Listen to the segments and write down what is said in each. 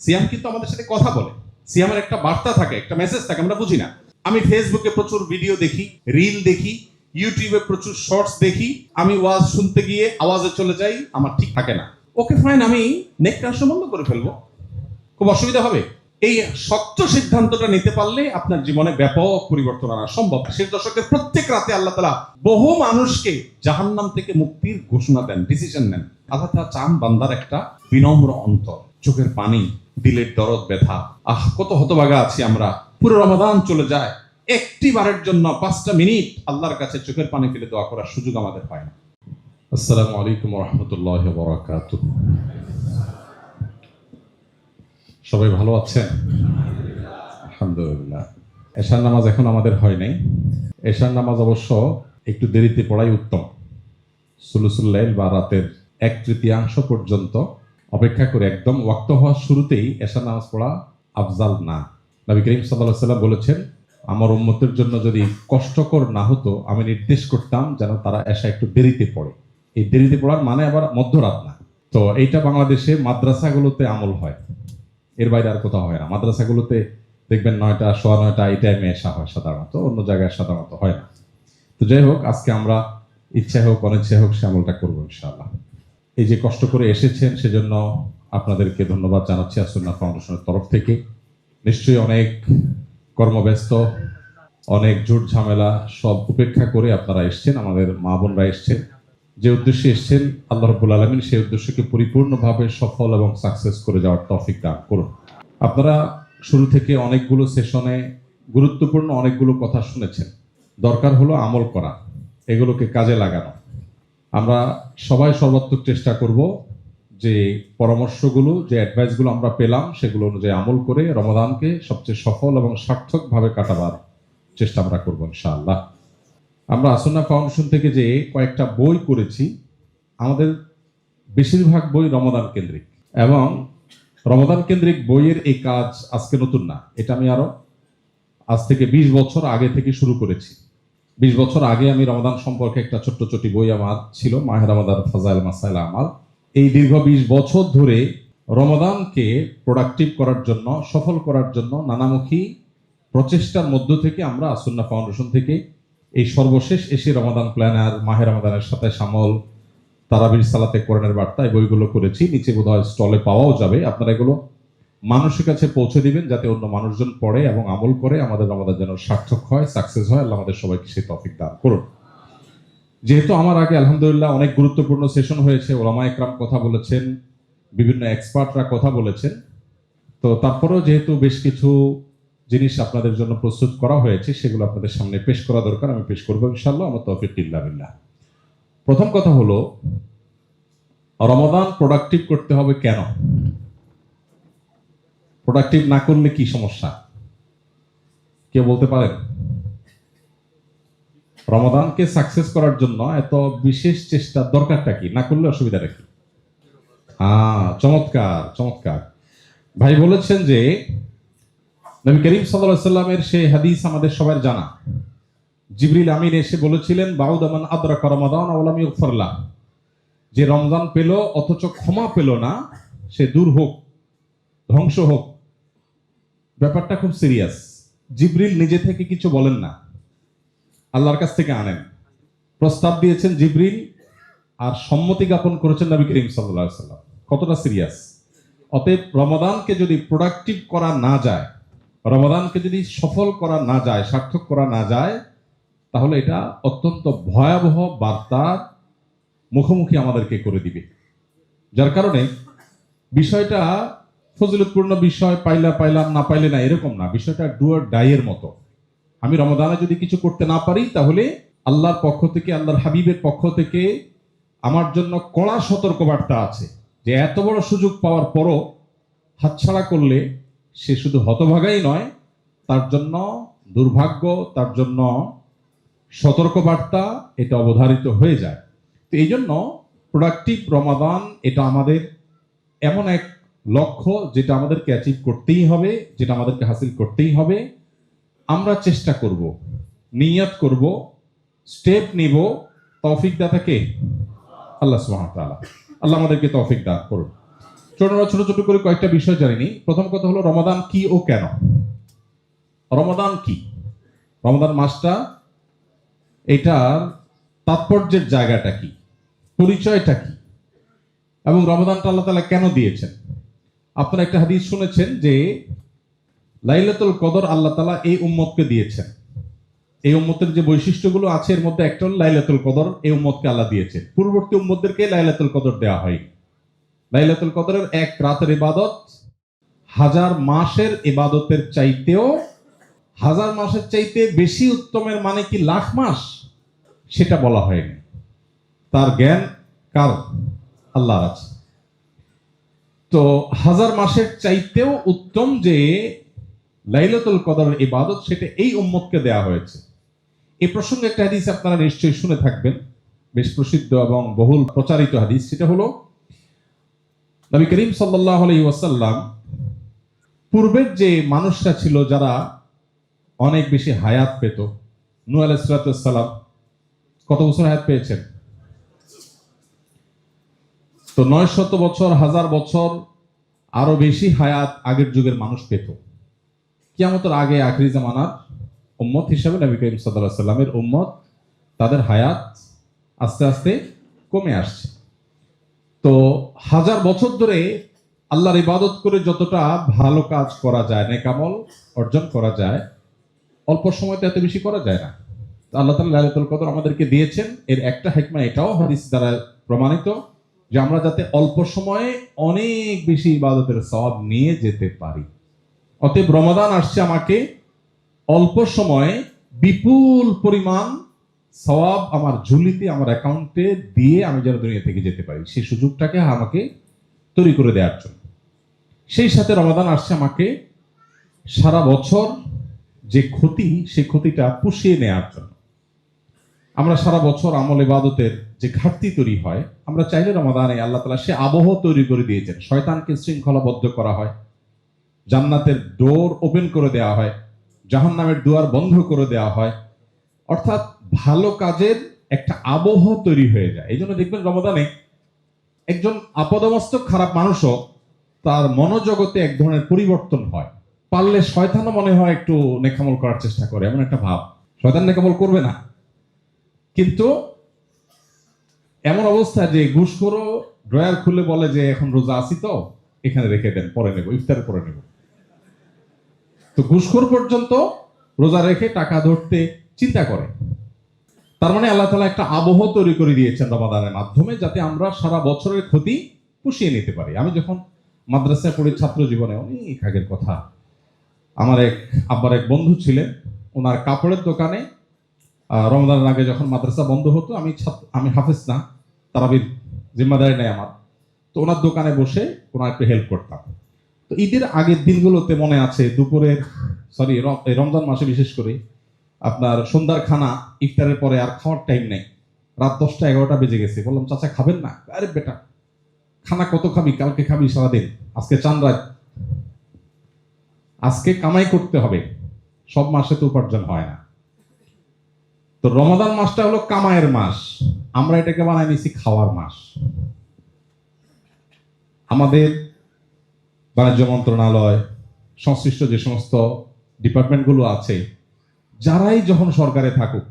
সিয়াম কিন্তু আমাদের সাথে কথা বলে, সিয়ামের একটা বার্তা থাকে, একটা মেসেজ থাকে, আমরা বুঝি না। আমি ফেসবুকে প্রচুর ভিডিও দেখি, রিল দেখি, ইউটিউবে প্রচুর শর্টস দেখি, আমি ওয়াজ শুনতে গিয়ে আওয়াজে চলে যাই, আমার ঠিক থাকে না। ওকে ফাইন, আমি নেট কানেকশন বন্ধ করে ফেলবো, খুব অসুবিধা হবে? এই শক্ত সিদ্ধান্তটা নিতে পারলে আপনার জীবনে ব্যাপক পরিবর্তন আনা সম্ভব। শেষ দশকের প্রত্যেক রাতে আল্লাহ তাআলা বহু মানুষকে জাহান্নাম থেকে মুক্তির ঘোষণা দেন, ডিসিশন নেন। আল্লাহ তাআলা চান বান্দার একটা বিনম্র অন্তর, চোখের পানি, দিলের দরদ ব্যথা। কত হতভাগা আছি আমরা, পুরো রমাদান চলে যায়, একটি বারের জন্য 5টা মিনিট আল্লাহর কাছে চোখের পানি ফেলে দোয়া করার সুযোগ আমাদের হয় না। আসসালামু আলাইকুম ওয়া রাহমাতুল্লাহি ওয়া বারাকাতুহু। সবাই ভালো আছেন? আলহামদুলিল্লাহ। এশার নামাজ এখন আমাদের হয় নাই। এশার নামাজ অবশ্য একটু দেরিতে পড়াই উত্তম। সুলুসুল লাইল বা রাতের 1/3 পর্যন্ত অপেক্ষা করে একদম ওয়াক্ত হওয়ার শুরুতেই এশার নামাজ পড়া আফজাল না। নবী করিম সাল্লাল্লাহু আলাইহি ওয়াসাল্লাম বলেছেন, আমার উম্মতের জন্য যদি কষ্টকর না হতো আমি নির্দেশ করতাম যেন তারা এশা একটু দেরিতে পড়ে। এই দেরিতে পড়ার মানে আবার মধ্যরাত না। তো এইটা বাংলাদেশে মাদ্রাসাগুলোতে আমল হয়, এর বাইরে আর কোথাও হয় না। মাদ্রাসাগুলোতে দেখবেন 9টা, 9:15 এই টাইমে এসা হয় সাধারণত, অন্য জায়গায় সাধারণত হয় না। তো যাই হোক, আজকে আমরা ইচ্ছা হোক অনিচ্ছা হোক সে আমলটা করবো ইনশাআল্লাহ। এই যে কষ্ট করে এসেছেন সেজন্য আপনাদেরকে ধন্যবাদ জানাচ্ছি আসুন্নাহ ফাউন্ডেশনের তরফ থেকে। নিশ্চয়ই অনেক কর্মব্যস্ত, অনেক ঝুট ঝামেলা সব উপেক্ষা করে আপনারা এসছেন, আমাদের মা বোনরা এসছেন। যে উদ্দেশ্যে এসছেন আল্লাহ রাব্বুল আলামিন সেই উদ্দেশ্যকে পরিপূর্ণভাবে সফল এবং সাকসেস করে যাওয়ার তৌফিক দান করুন। আপনারা শুরু থেকে অনেকগুলো সেশনে গুরুত্বপূর্ণ অনেকগুলো কথা শুনেছেন। দরকার হলো আমল করা, এগুলোকে কাজে লাগানো। আমরা সবাই সর্বাত্মক চেষ্টা করব যে পরামর্শগুলো, যে অ্যাডভাইসগুলো আমরা পেলাম সেগুলো অনুযায়ী আমল করে রমাদানকে সবচেয়ে সফল এবং সার্থকভাবে কাটাবার চেষ্টা আমরা করবো ইনশাআল্লাহ। আমরা আসুন্নাহ ফাউন্ডেশন থেকে যে কয়েকটা বই করেছি, আমাদের বেশিরভাগ বই রমাদান কেন্দ্রিক, এবং রমাদান কেন্দ্রিক বইয়ের এই কাজ আজকে নতুন না। এটা আমি আজ থেকে 20 বছর আগে থেকে শুরু করেছি। 20 বছর আগে আমি রমাদান সম্পর্কে একটা ছোট্ট ছোটি বই আমার ছিল, মাহে রমাদান ফাজাইল মাসাইল আমাল। এই দীর্ঘ 20 বছর ধরে রমাদানকে প্রোডাক্টিভ করার জন্য, সফল করার জন্য নানামুখী প্রচেষ্টার মধ্য থেকে আমরা আসুন্নাহ ফাউন্ডেশন থেকে এই সর্বশেষ এসে রমাদান প্ল্যানার, মাহে রমাদানের সাথে শামল, তারাবির সালাতে কোরআনের বার্তা, এই বইগুলো করেছি। নিচে বোধহয় স্টলে পাওয়াও যাবে। আপনারা এগুলো মানুষের কাছে পৌঁছে দিবেন যাতে অন্য মানুষজন পড়ে এবং আমল করে আমাদের রমাদান যেন সার্থক হয়, সাকসেস হয়। আল্লাহ আমাদের সবাইকে সেই তৌফিক দান করুন। যেহেতু আমার আগে আলহামদুলিল্লাহ অনেক গুরুত্বপূর্ণ সেশন হয়েছে, ওলামা একরাম কথা বলেছেন, বিভিন্ন এক্সপার্টরা কথা বলেছেন, তো তারপরেও যেহেতু বেশ কিছু জিনিস আপনাদের জন্য প্রস্তুত করা হয়েছে সেগুলো আপনাদের সামনে পেশ করা দরকার, আমি পেশ করবো ইনশাআল্লাহ। আমার তৌফিক ইল্লা বিল্লাহ। প্রথম কথা হলো, রমাদান প্রোডাক্টিভ করতে হবে কেন? প্রোডাক্টিভ না করলে কি সমস্যা কেউ বলতে পারেন? রমাদানকে সাকসেস করার জন্য এত বিশেষ চেষ্টা দরকারটা কি? না করলে অসুবিধাটা কি? চমৎকার চমৎকার। ভাই বলেছেন যে নবী করিম সাল্লাল্লাহু আলাইহি ওয়াসাল্লামের সেই হাদিস আমাদের সবার জানা। জিবরিল আমিন এসে বলেছিলেন, বাউদা মান আদরাকা রমাদান ওয়া লাম ইগফার লাহ, যে রমজান পেল অথচ ক্ষমা পেল না, সে দূর হোক, ধ্বংস হোক। ব্যাপারটা খুব সিরিয়াস। জিবরিল নিজে থেকে কিছু বলেন না, আল্লাহর কাছ থেকে আনেন। প্রস্তাব দিয়েছেন জিবরিল, আর সম্মতি জ্ঞাপন করেছেন নবী করিম সাল্লাল্লাহু আলাইহি ওয়াসাল্লাম। কতটা সিরিয়াস! অতএব রমাদানকে যদি প্রোডাক্টিভ করা না যায়, রমাদানকে যদি সফল করা না যায়, সার্থক করা না যায়, তাহলে এটা অত্যন্ত ভয়াবহ বার্তার মুখোমুখি আমাদেরকে করে দিবে। যার কারণে বিষয়টা ফজিলতপূর্ণ বিষয়, পাইলাম না পাইলে না এরকম না। বিষয়টা ডু অর ডাই এর মতো। আমি রমাদানে যদি কিছু করতে না পারি, তাহলে আল্লাহর পক্ষ থেকে, আল্লাহর হাবিবের পক্ষ থেকে আমার জন্য কড়া সতর্কবার্তা আছে যে এত বড় সুযোগ পাওয়ার পরও হাতছাড়া করলে সে শুধু হতভাগাই নয়, তার জন্য দুর্ভাগ্য, তার জন্য সতর্কবার্তা এটা অবধারিত হয়ে যায়। তো এই জন্য প্রোডাক্টিভ রমাদান এটা আমাদের এমন এক লক্ষ্য যেটা আমাদেরকে অ্যাচিভ করতেই হবে, যেটা আমাদেরকে হাসিল করতেই হবে। আমরা চেষ্টা করব, নিয়ত করব, স্টেপ নিব। তৌফিক দাতা কে? আল্লাহ সুবহানাহু ওয়া তাআলা। আল্লাহ আমাদেরকে তৌফিক দান করুন। ছোট ছোট করে কয়েকটা বিষয় জানিনি। প্রথম কথা হলো রমাদান কি ও কেন। রমাদান কি, রমাদান মাসটা, এটার তাৎপর্যের জায়গাটা কি, পরিচয়টা কি, এবং রমাদানটা আল্লাহ তাআলা কেন দিয়েছেন। আপনারা একটা হাদিস শুনেছেন যে লাইলাতুল কদর আল্লাহ তাআলা এই উম্মতকে দিয়েছেন। এই উম্মতের যে বৈশিষ্ট্যগুলো আছে এর মধ্যে একটা হলো লাইলাতুল কদর এই উম্মতকে আল্লাহ দিয়েছেন। পূর্ববর্তী উম্মতদেরকে লাইলাতুল কদর দেওয়া হয়। লাইলাতুল কদরের এক রাতের ইবাদত 1000 মাসের ইবাদতের চাইতেও, 1000 মাসের চাইতে বেশি উত্তমের মানে কি লাখ মাস, সেটা বলা হয়নি। তার জ্ঞান কার? আল্লাহর আছে। তো 1000 মাসের চাইতেও উত্তম যে লাইলাতুল কদরের ইবাদত, সেটা এই উম্মতকে দেয়া হয়েছে। এই প্রসঙ্গে একটা হাদিস আপনারা নিশ্চয়ই শুনে থাকবেন, বেশ প্রসিদ্ধ এবং বহুল প্রচারিত হাদিস। সেটা হলো নবী করিম সাল্লাল্লাহু আলাইহি ওয়াসাল্লাম পূর্বের যে মানুষরা ছিল যারা অনেক বেশি হায়াত পেত, নূহ আলাইহিস সালাম কত বছর হায়াত পেয়েছেন? তো 900 বছর, 1000 বছর, আরো বেশি হায়াত আগের যুগের মানুষ পেত। কিয়ামতের আগে আখিরি জামানার উম্মত হিসাবে নবী করিম সাল্লাল্লাহু আলাইহি ওয়াসাল্লামের উম্মত, তাদের হায়াত আস্তে আস্তে কমে আসছে। তো 1000 বছর ধরে আল্লাহর ইবাদত করে যতটা ভালো কাজ করা যায়, নেক আমল অর্জন করা যায়, অল্প সময়তে এত বেশি করা যায় না। তো আল্লাহ তাআলা লাইলাতুল কদর আমাদেরকে দিয়েছেন। এর একটা হিকমা এটাও হাদিস দ্বারা প্রমাণিত যে আমরা যাতে অল্প সময়ে অনেক বেশি ইবাদতের সওয়াব নিয়ে যেতে পারি। অতএব রমাদান আসছে আমাকে অল্প সময়ে বিপুল পরিমাণ সওয়াব আমার ঝুলিতে, আমার অ্যাকাউন্টে দিয়ে আমি যেন দুনিয়া থেকে যেতে পারি, সেই সুযোগটাকে আমাকে তৈরি করে দেওয়ার জন্য। সেই সাথে রমাদান আসছে আমাকে সারা বছর যে ক্ষতি, সেই ক্ষতিটা পুষিয়ে নেওয়ার জন্য। আমরা সারা বছর আমল ইবাদতের যে ঘাটতি তৈরি হয়, আমরা চাইলে রমাদানে আল্লাহ তাআলা সে আবহ তৈরি করে দিয়েছেন। শয়তানকে শৃঙ্খলাবদ্ধ করা হয়, জান্নাতের ডোর ওপেন করে দেওয়া হয়, জাহান্নামের দুয়ার বন্ধ করে দেওয়া হয়, অর্থাৎ ভালো কাজের একটা আবহ তৈরি হয়ে যায়। এই জন্য দেখবেন রমাদানে একজন আপদমস্তক খারাপ মানুষও তার মনোজগতে এক ধরনের পরিবর্তন হয়। পারলে শয়তানও মনে হয় একটু নেকামল করার চেষ্টা করে, এমন একটা ভাব। শয়তান নেকামল করবে না, কিন্তু এমন অবস্থা যে ঘুষখোরও ড্রয়ার খুলে বলে যে এখন রোজা আছি, তো এখানে রেখে দেন, পরে নেব, ইফতারের পরে নেব। তো ঘুষখোর পর্যন্ত রোজা রেখে টাকা ধরতে চিন্তা করে। তার মানে আল্লাহ তাআলা একটা আবহ তৈরি করে দিয়েছেন রমাদানের মাধ্যমে, যাতে আমরা সারা বছরের ক্ষতি পুষিয়ে নিতে পারি। আমি যখন মাদ্রাসায় পড়ি, ছাত্র জীবনে, অনেক আগের কথা, আমার আব্বার এক বন্ধু ছিলেন, ওনার কাপড়ের দোকানে রমজানের আগে যখন মাদ্রাসা বন্ধ হতো, আমি হাফেজ না, তারাবির জিম্মাদারি নেই আমার, তো ওনার দোকানে বসে ওনার একটু হেল্প করতাম। তো ঈদের আগের দিনগুলোতে মনে আছে, রমজান মাসে বিশেষ করে আপনার সন্ধ্যার খানা ইফতারের পরে আর খাওয়ার টাইম নেই, রাত 10টা 11টা বেজে গেছে। বললাম, চাচা খাবেন না? আরে বেটা, খানা কত খাবি, কালকে খাবি সারাদিন, আজকে চান রাত, আজকে কামাই করতে হবে, সব মাসে তো উপার্জন হয় না। তো রমাদান মাসটা হলো কামাইয়ের মাস, আমরা এটাকে বানাই নিছি খাওয়ার মাস। আমাদের বাণিজ্য মন্ত্রণালয় সংশ্লিষ্ট যে সমস্ত ডিপার্টমেন্টগুলো আছে, যারাই যখন সরকারে থাকুক,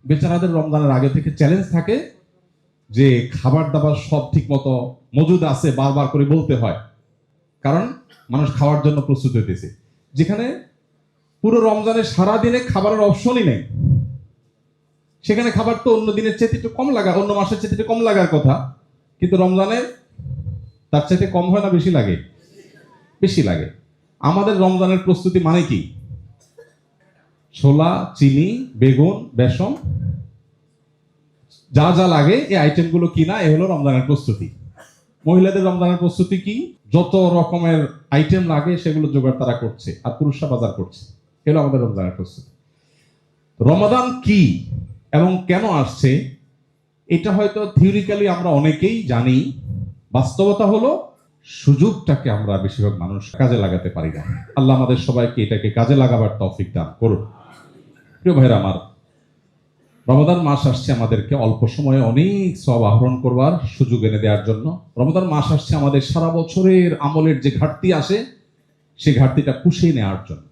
বেচারাদের রমজানের আগে থেকে চ্যালেঞ্জ থাকে যে খাবার দাবার সব ঠিক মতো মজুদ আছে, বারবার করে বলতে হয়, কারণ মানুষ খাওয়ার জন্য প্রস্তুত হইতেছে। যেখানে পুরো রমজানের সারা দিনে খাবারের অপশনই নেই, সেখানে খাবার তো অন্য দিনের চাইতে একটু কম লাগা, অন্য মাসের চাইতে একটু কম লাগার কথা, কিন্তু রমজানে তার চাইতে কম হয় না বেশি লাগে? বেশি লাগে। আমাদের রমজানের প্রস্তুতি মানে কি? ছোলা, চিনি, বেগুন, বেসন, যা যা লাগে এই আইটেমগুলো কিনা, এ হলো রমজানের প্রস্তুতি। মহিলাদের রমজানের প্রস্তুতি কি? যত রকমের আইটেম লাগে সেগুলো জোগাড় তারা করছে, আর পুরুষরা বাজার করছে। এগুলো আমাদের রমজানের প্রস্তুতি। রমাদান কি এবং কেন আসছে, এটা হয়তো থিওরিক্যালি আমরা অনেকেই জানি, বাস্তবতা হলো সুযোগটাকে আমরা বেশিরভাগ মানুষ কাজে লাগাতে পারি না। আল্লাহ আমাদের সবাইকে এটাকে কাজে লাগাবার তৌফিক দান করুন। প্রিয় ভাইরা আমার, রমাদান মাস আসছে আমাদেরকে অল্প সময়ে অনেক সওয়াব আহরণ করবার সুযোগ এনে দেওয়ার জন্য। রমাদান মাস আসছে আমাদের সারা বছরের আমলের যে ঘাটতি আসে সেই ঘাটতিটা পুষিয়ে নেওয়ার জন্য।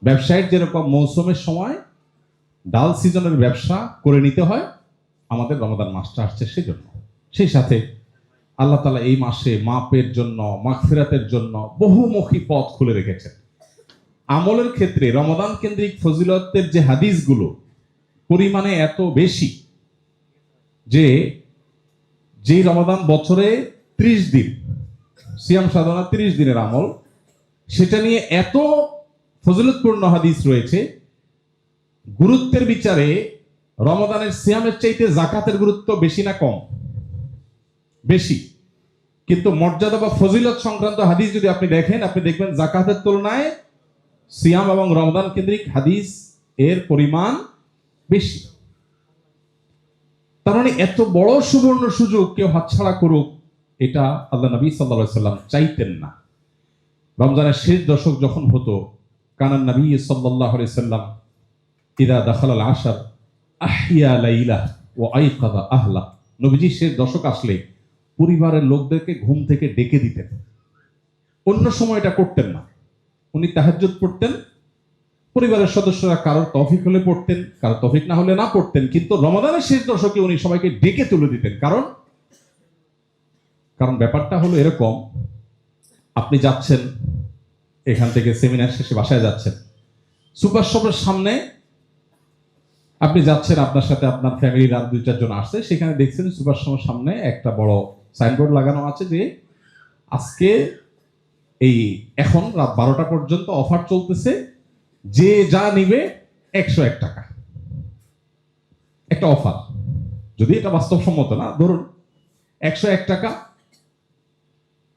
ব্যবসায়ের যেরকম মৌসুমের সময় ডাল সিজনের ব্যবসা করে নিতে হয়, আমাদের রমাদান মাসটা আসছে সেজন্য। সেই সাথে আল্লাহ তাআলা এই মাসে মাপের জন্য, মাগফিরাতের জন্য বহুমুখী পথ খুলে রেখেছেন। আমলের ক্ষেত্রে রমাদান কেন্দ্রিক ফজিলতের যে হাদিসগুলো পরিমাণে এত বেশি যে যেই রমাদান বছরে 30 দিন সিয়াম সাধনা, 30 দিনের আমল, সেটা নিয়ে এত ফজিলতপূর্ণ হাদিস রয়েছে। গুরুত্বের বিচারে রমাদানের সিয়ামের চাইতে যাকাতের গুরুত্ব বেশি না কম? বেশি। কিন্তু মর্যাদা বা ফজিলত সংক্রান্ত হাদিস যদি আপনি দেখেন, আপনি দেখবেন যাকাতের তুলনায় সিয়াম এবং রমাদান কেন্দ্রিক হাদিস এর পরিমাণ বেশি। তার মানে এত বড় সুবর্ণ সুযোগ কেউ হাতছাড়া করুক, এটা আল্লাহ নবী সাল্লাল্লাহু আলাইহি ওয়াসাল্লাম চাইতেন না। রমজানের শেষ দশক যখন হতো, কানান নবী সাল্লাল্লাহু আলাইহি ওয়াসাল্লাম ইদা দাখালাল আশর আহিয়া লাইলা ওয়া আইকাযা আহলা। নবীজি শেষ দশক আসলে পরিবারের লোকদেরকে ঘুম থেকে ডেকে দিতেন। অন্য সময় এটা করতেন না। উনি তাহাজ্জুদ পড়তেন, পরিবারের সদস্যরা কারোর তৌফিক হলে পড়তেন, কারোর তৌফিক না হলে না পড়তেন, কিন্তু রমাদানের শেষ দশকে উনি সবাইকে ডেকে তুলে দিতেন। কারণ ব্যাপারটা হলো এরকম, আপনি যাচ্ছেন এখান থেকে সেমিনার শেষে বাসায় যাচ্ছেন, সুপার শপের সামনে আপনি যাচ্ছেন, আপনার সাথে আপনার ফ্যামিলির আর 2-4 জন আসছে, সেখানে দেখছেন সুপার শপের সামনে একটা বড় সাইনবোর্ড লাগানো আছে যে আজকে এখন রাত 12টা পর্যন্ত অফার চলতেছে, যে যা নিবে 101 টাকা। একটা অফার, যদি এটা বাস্তবসম্মত না, ধরুন 101 টাকা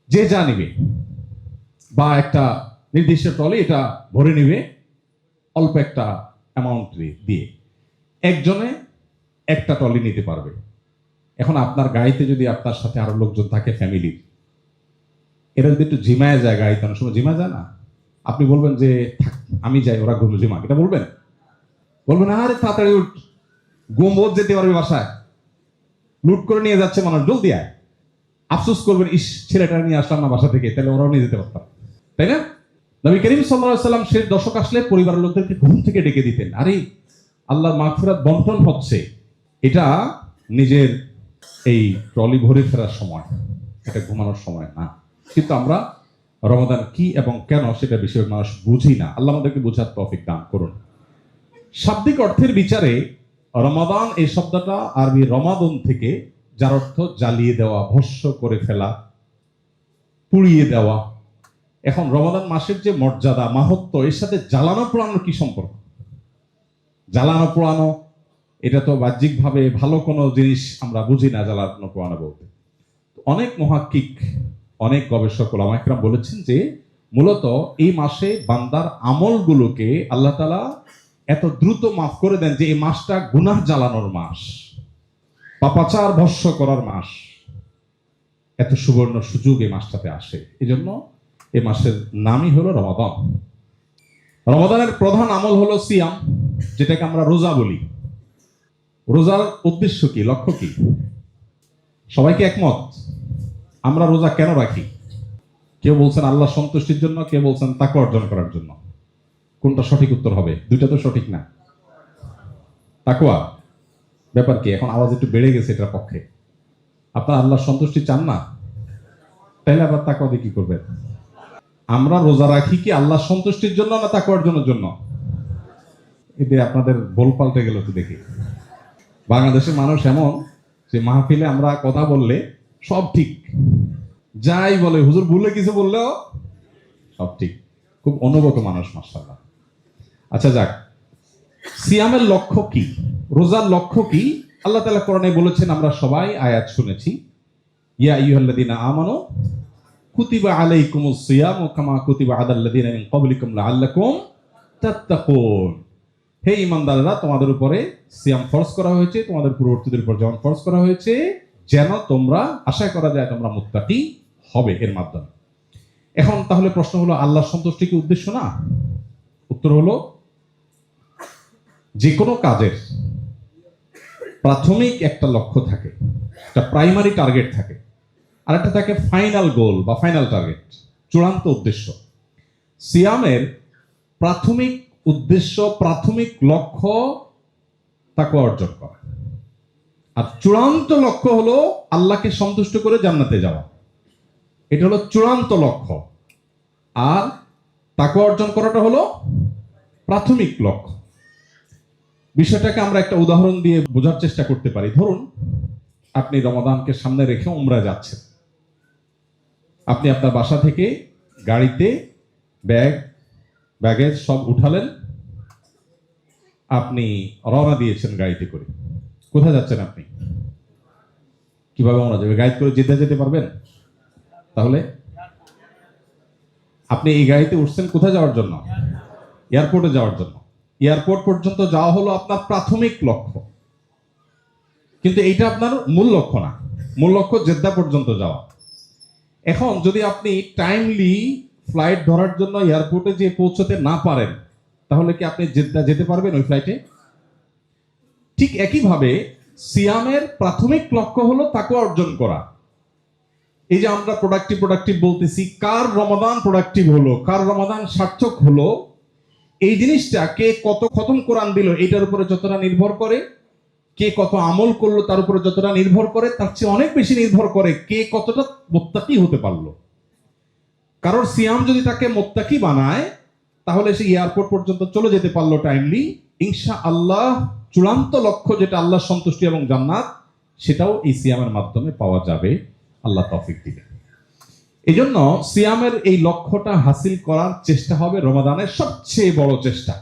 যে যা নিবে, বা একটা নির্দিষ্ট ট্রলি এটা ভরে নিবে অল্প একটা অ্যামাউন্ট দিয়ে, একজনে একটা ট্রলি নিতে পারবে। এখন আপনার গাড়িতে যদি আপনার সাথে আরো লোকজন থাকে ফ্যামিলির, এরা যদি একটু জিমায় যায়, গাড়িতে অনেক সময় জিমা যায় না, আপনি বলবেন যে থাক আমি যাই, ওরা ঘুমো জিমা, এটা বলবেন? আরে তাড়াতাড়ি উঠ, গোমবোধ যেতে পারবে বাসায়, লুট করে নিয়ে যাচ্ছে মানুষ, জলদি আয়। আফসোস করবেন, ইস ছেলেটা নিয়ে আসলাম না বাসা থেকে, তাহলে ওরাও নিয়ে যেতে পারতাম, তাই না? নবী করিম সাল্লাল্লাহু আলাইহি ওয়াসাল্লাম শেষ দশক আসলে পরিবারের লোকদেরকে ঘুম থেকে ডেকে দিতেন। আরে আল্লাহর মাগফিরাত বন্টন হচ্ছে, এটা নিজের এই ট্রলি ভরে ফেরার সময়, এটা ঘুমানোর সময় না। কিন্তু আমরা রমাদান কি এবং কেন সেটা বিষয়ে মানুষ বুঝি না। আল্লাহ আমাদেরকে বোঝার তৌফিক দান করুন। শাব্দিক অর্থের বিচারে রমাদান এই শব্দটা আরবি রমাদন থেকে, যার অর্থ জ্বালিয়ে দেওয়া, ভস্ম করে ফেলা, পুড়িয়ে দেওয়া। এখন রমাদান মাসের যে মর্যাদা, মাহাত্ম্য, এর সাথে জ্বালানো পোড়ানোর কি সম্পর্ক? জ্বালানো পোড়ানো এটা তো বাহ্যিকভাবে ভালো কোনো জিনিস আমরা বুঝি না জ্বালানো পোড়ানো বলতে। অনেক মুহাক্কিক, অনেক গবেষক ওলামা ইকরাম বলেছেন যে মূলত এই মাসে বান্দার আমলগুলোকে আল্লাহ তাআলা এত দ্রুত মাফ করে দেন যে এই মাসটা গুনাহ জ্বালানোর মাস, পাপাচার ভস্ম করার মাস। এত সুবর্ণ সুযোগ এই মাসটাতে আসে, এই জন্য এই মাসের নামই হলো রমাদান। রমাদানের প্রধান আমল হলো সিয়াম, যেটাকে আমরা রোজা বলি। রোজার উদ্দেশ্য কি, লক্ষ্য কি? সবাইকে একমত? আমরা রোজা কেন রাখি? কেউ বলছেন আল্লাহ সন্তুষ্টির জন্য, কেউ বলছেন তাকওয়া অর্জন করার জন্য। কোনটা সঠিক উত্তর হবে? দুইটা তো সঠিক না। তাকওয়া ব্যাপার কি? এখন আওয়াজ একটু বেড়ে গেছে এটার পক্ষে। আপনার আল্লাহ সন্তুষ্টি চান না, তাহলে আবার তাকওয়া দিয়ে কি করবেন? আমরা রোজা রাখি কি আল্লাহ সন্তুষ্টির জন্য না তাকওয়া অর্জনের জন্য? এতে আপনাদের বল পাল্টে গেল তো দেখি। বাংলাদেশের মানুষ এমন যে মাহফিলে আমরা কথা বললে সব ঠিক, যাই বলে হুজুর ভুলে কিছু বললেও সব ঠিক। খুব অনুগত মানুষ, মাশাআল্লাহ। আচ্ছা যাক, সিয়ামের লক্ষ্য কি, রোজার লক্ষ্য কি? আল্লাহ তাআলা কোরআনে বলেছেন, আমরা সবাই আয়াত শুনেছি, ইয়া আইয়ুহাল্লাযীনা আমানু কুতিবা আলাইকুমুস সিয়ামু কামা কুতিবা আলাল্লাযীনা মিন ক্বাবলিকুম লাআল্লাকুম তাত্তাকুন। হে ঈমানদাররা, তোমাদের উপরে সিয়াম ফরজ করা হয়েছে, তোমাদের পূর্ববর্তীদের উপর যেমন ফরজ করা হয়েছে, যেন তোমরা আশা করা যায় তোমরা মুত্তাকি হবে এর মাধ্যমে। এখন তাহলে প্রশ্ন হলো, আল্লাহর সন্তুষ্টি কি উদ্দেশ্য না? উত্তর হলো, যে কোনো কাজের প্রাথমিক একটা লক্ষ্য থাকে, একটা প্রাইমারি টার্গেট থাকে, আর একটা থাকে ফাইনাল গোল বা ফাইনাল টার্গেট, চূড়ান্ত উদ্দেশ্য। সিয়ামের প্রাথমিক উদ্দেশ্য, প্রাথমিক লক্ষ্য তাকওয়া অর্জন করা, আর চূড়ান্ত লক্ষ্য হলো আল্লাহকে সন্তুষ্ট করে জান্নাতে যাওয়া। এটা হলো চূড়ান্ত লক্ষ্য, আর তাকওয়া অর্জন করাটা হলো প্রাথমিক লক্ষ্য। বিষয়টাকে আমরা একটা উদাহরণ দিয়ে বোঝার চেষ্টা করতে পারি। ধরুন আপনি রমাদানকে সামনে রেখে উমরা যাচ্ছেন। আপনি আপনার বাসা থেকে গাড়িতে ব্যাগেজ সব উঠালেন, আপনি রওনা দিয়েছেন গাড়িতে করে। কোথায় যাচ্ছেন আপনি? কিভাবে উমরা যাবে? গাড়ি করে জেদ্দা যেতে পারবেন? তাহলে আপনি এই গাড়িতে উঠছেন কোথায় যাওয়ার জন্য? এয়ারপোর্টে যাওয়ার জন্য। এয়ারপোর্ট পর্যন্ত যাওয়া হলো আপনার প্রাথমিক লক্ষ্য, কিন্তু এইটা আপনার মূল লক্ষ্য না। মূল লক্ষ্য জেদ্দা পর্যন্ত যাওয়া। এখন যদি আপনি টাইমলি ফ্লাইট ধরার জন্য এয়ারপোর্টে যে পৌঁছতে না পারেন, তাহলে কি আপনি জেদ্দা যেতে পারবেন ওই ফ্লাইটে? ঠিক একইভাবে সিয়ামের প্রাথমিক লক্ষ্য হলো তাকওয়া অর্জন করা। এই যে আমরা প্রোডাক্টিভ বলতেছি, কার রমাদান প্রোডাক্টিভ হলো, কার রমাদান সার্থক হলো, এই জিনিসটা কে কত খতম কোরআন দিল এটার উপরে যতটা নির্ভর করে, কে কত আমল করলো তার উপরে যতটা নির্ভর করে, তার চেয়ে অনেক বেশি নির্ভর করে কে কতটা মুত্তাকি হতে পারলো। কারণ সিয়াম যদি তাকে মুত্তাকি বানায়, তাহলে সে এয়ারপোর্ট পর্যন্ত চলে যেতে পারলো টাইমলি। ইনশাআল্লাহ চূড়ান্ত লক্ষ্য যেটা আল্লাহ সন্তুষ্টি এবং জান্নাত, সেটাও এই সিয়ামের মাধ্যমে পাওয়া যাবে, আল্লাহ তৌফিক দিবেন। এই জন্য সিয়ামের এই লক্ষ্যটা হাসিল করার চেষ্টা হবে রমাদানের সবচেয়ে বড় চেষ্টা।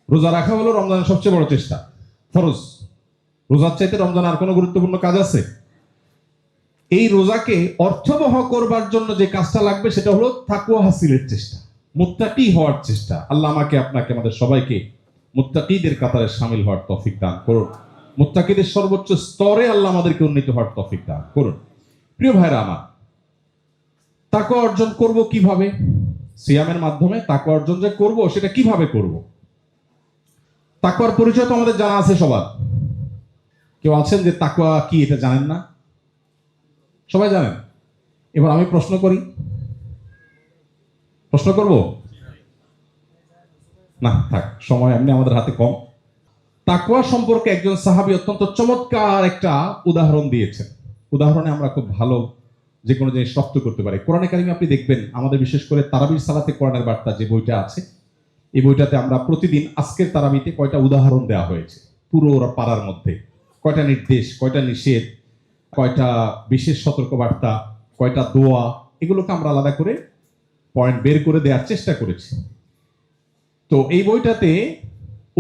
রোজা রাখা হলো রমজানের সবচেয়ে বড় চেষ্টা, ফরজ। রোজার চাইতে রমজান আর কোনো গুরুত্বপূর্ণ কাজ আছে? এই রোজাকে অর্থবহ করবার জন্য যে কাজটা লাগবে সেটা হলো তাকওয়া হাসিলের চেষ্টা, মুত্তাকি হওয়ার চেষ্টা। আল্লাহ আমাকে, আপনাকে, আমাদের সবাইকে মুত্তাকিদের কাতারে শামিল হওয়ার তৌফিক দান করুন। মুত্তাকিদের সর্বোচ্চ স্তরে আল্লাহ আমাদেরকে উন্নীত হওয়ার তৌফিক দান করুন। প্রিয় ভাইরা আমার, তাকওয়া অর্জন করব কিভাবে? সিয়ামের মাধ্যমে তাকওয়া অর্জন যে করব, সেটা কিভাবে করব? তাকওয়ার পরিচয় তো আমাদের জানা আছে সবার। কেউ আছেন যে তাকওয়া কি এটা জানেন না? সবাই জানেন। এবার আমি প্রশ্ন করব না, থাক, সময় এমনি আমাদের হাতে কম। তাকওয়া সম্পর্কে একজন সাহাবী অত্যন্ত চমৎকার একটা উদাহরণ দিয়েছেন। উদাহরণে আমরা খুব ভালো যে কোনো জিনিস রপ্ত করতে পারি। কোরআনে কারিমে আপনি দেখবেন, আমাদের বিশেষ করে তারাবির সালাতে কোরআনের বার্তা যে বইটা আছে, এই বইটাতে আমরা প্রতিদিন আজকের তারাবিতে কয়টা উদাহরণ দেওয়া হয়েছে পুরো পাড়ার মধ্যে। কয়টা নির্দেশ, কয়টা নিষেধ, কয়টা বিশেষ সতর্কবার্তা, কয়টা দোয়া, এগুলোকে আমরা আলাদা করে পয়েন্ট বের করে দেওয়ার চেষ্টা করেছি। তো এই বইটাতে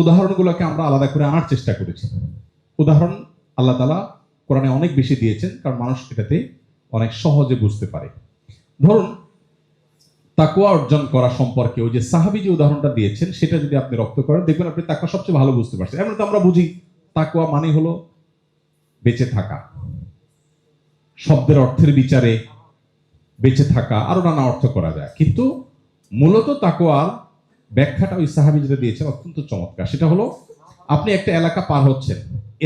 উদাহরণগুলোকে আমরা আলাদা করে আনার চেষ্টা করেছি। উদাহরণ আল্লাহ তাআলা কোরআনে অনেক বেশি দিয়েছেন, কারণ মানুষ এটাতে অনেক সহজে বুঝতে পারে। ধরুন তাকওয়া অর্জন করা সম্পর্কে ওই যে সাহাবী যে উদাহরণটা দিয়েছেন, সেটা যদি আপনি রপ্ত করেন, দেখবেন আপনি তাকওয়া সবচেয়ে ভালো বুঝতে পারছেন। এমন তো আমরা বুঝি তাকওয়া মানে হলো বেঁচে থাকা, শব্দের অর্থের বিচারে বেঁচে থাকা, আরো নানা অর্থ করা যায়, কিন্তু মূলত তাকওয়ার ব্যাখ্যাটা ওই সাহাবী যেটা দিয়েছেন অত্যন্ত চমৎকার। সেটা হলো, আপনি একটা এলাকা পার হচ্ছেন,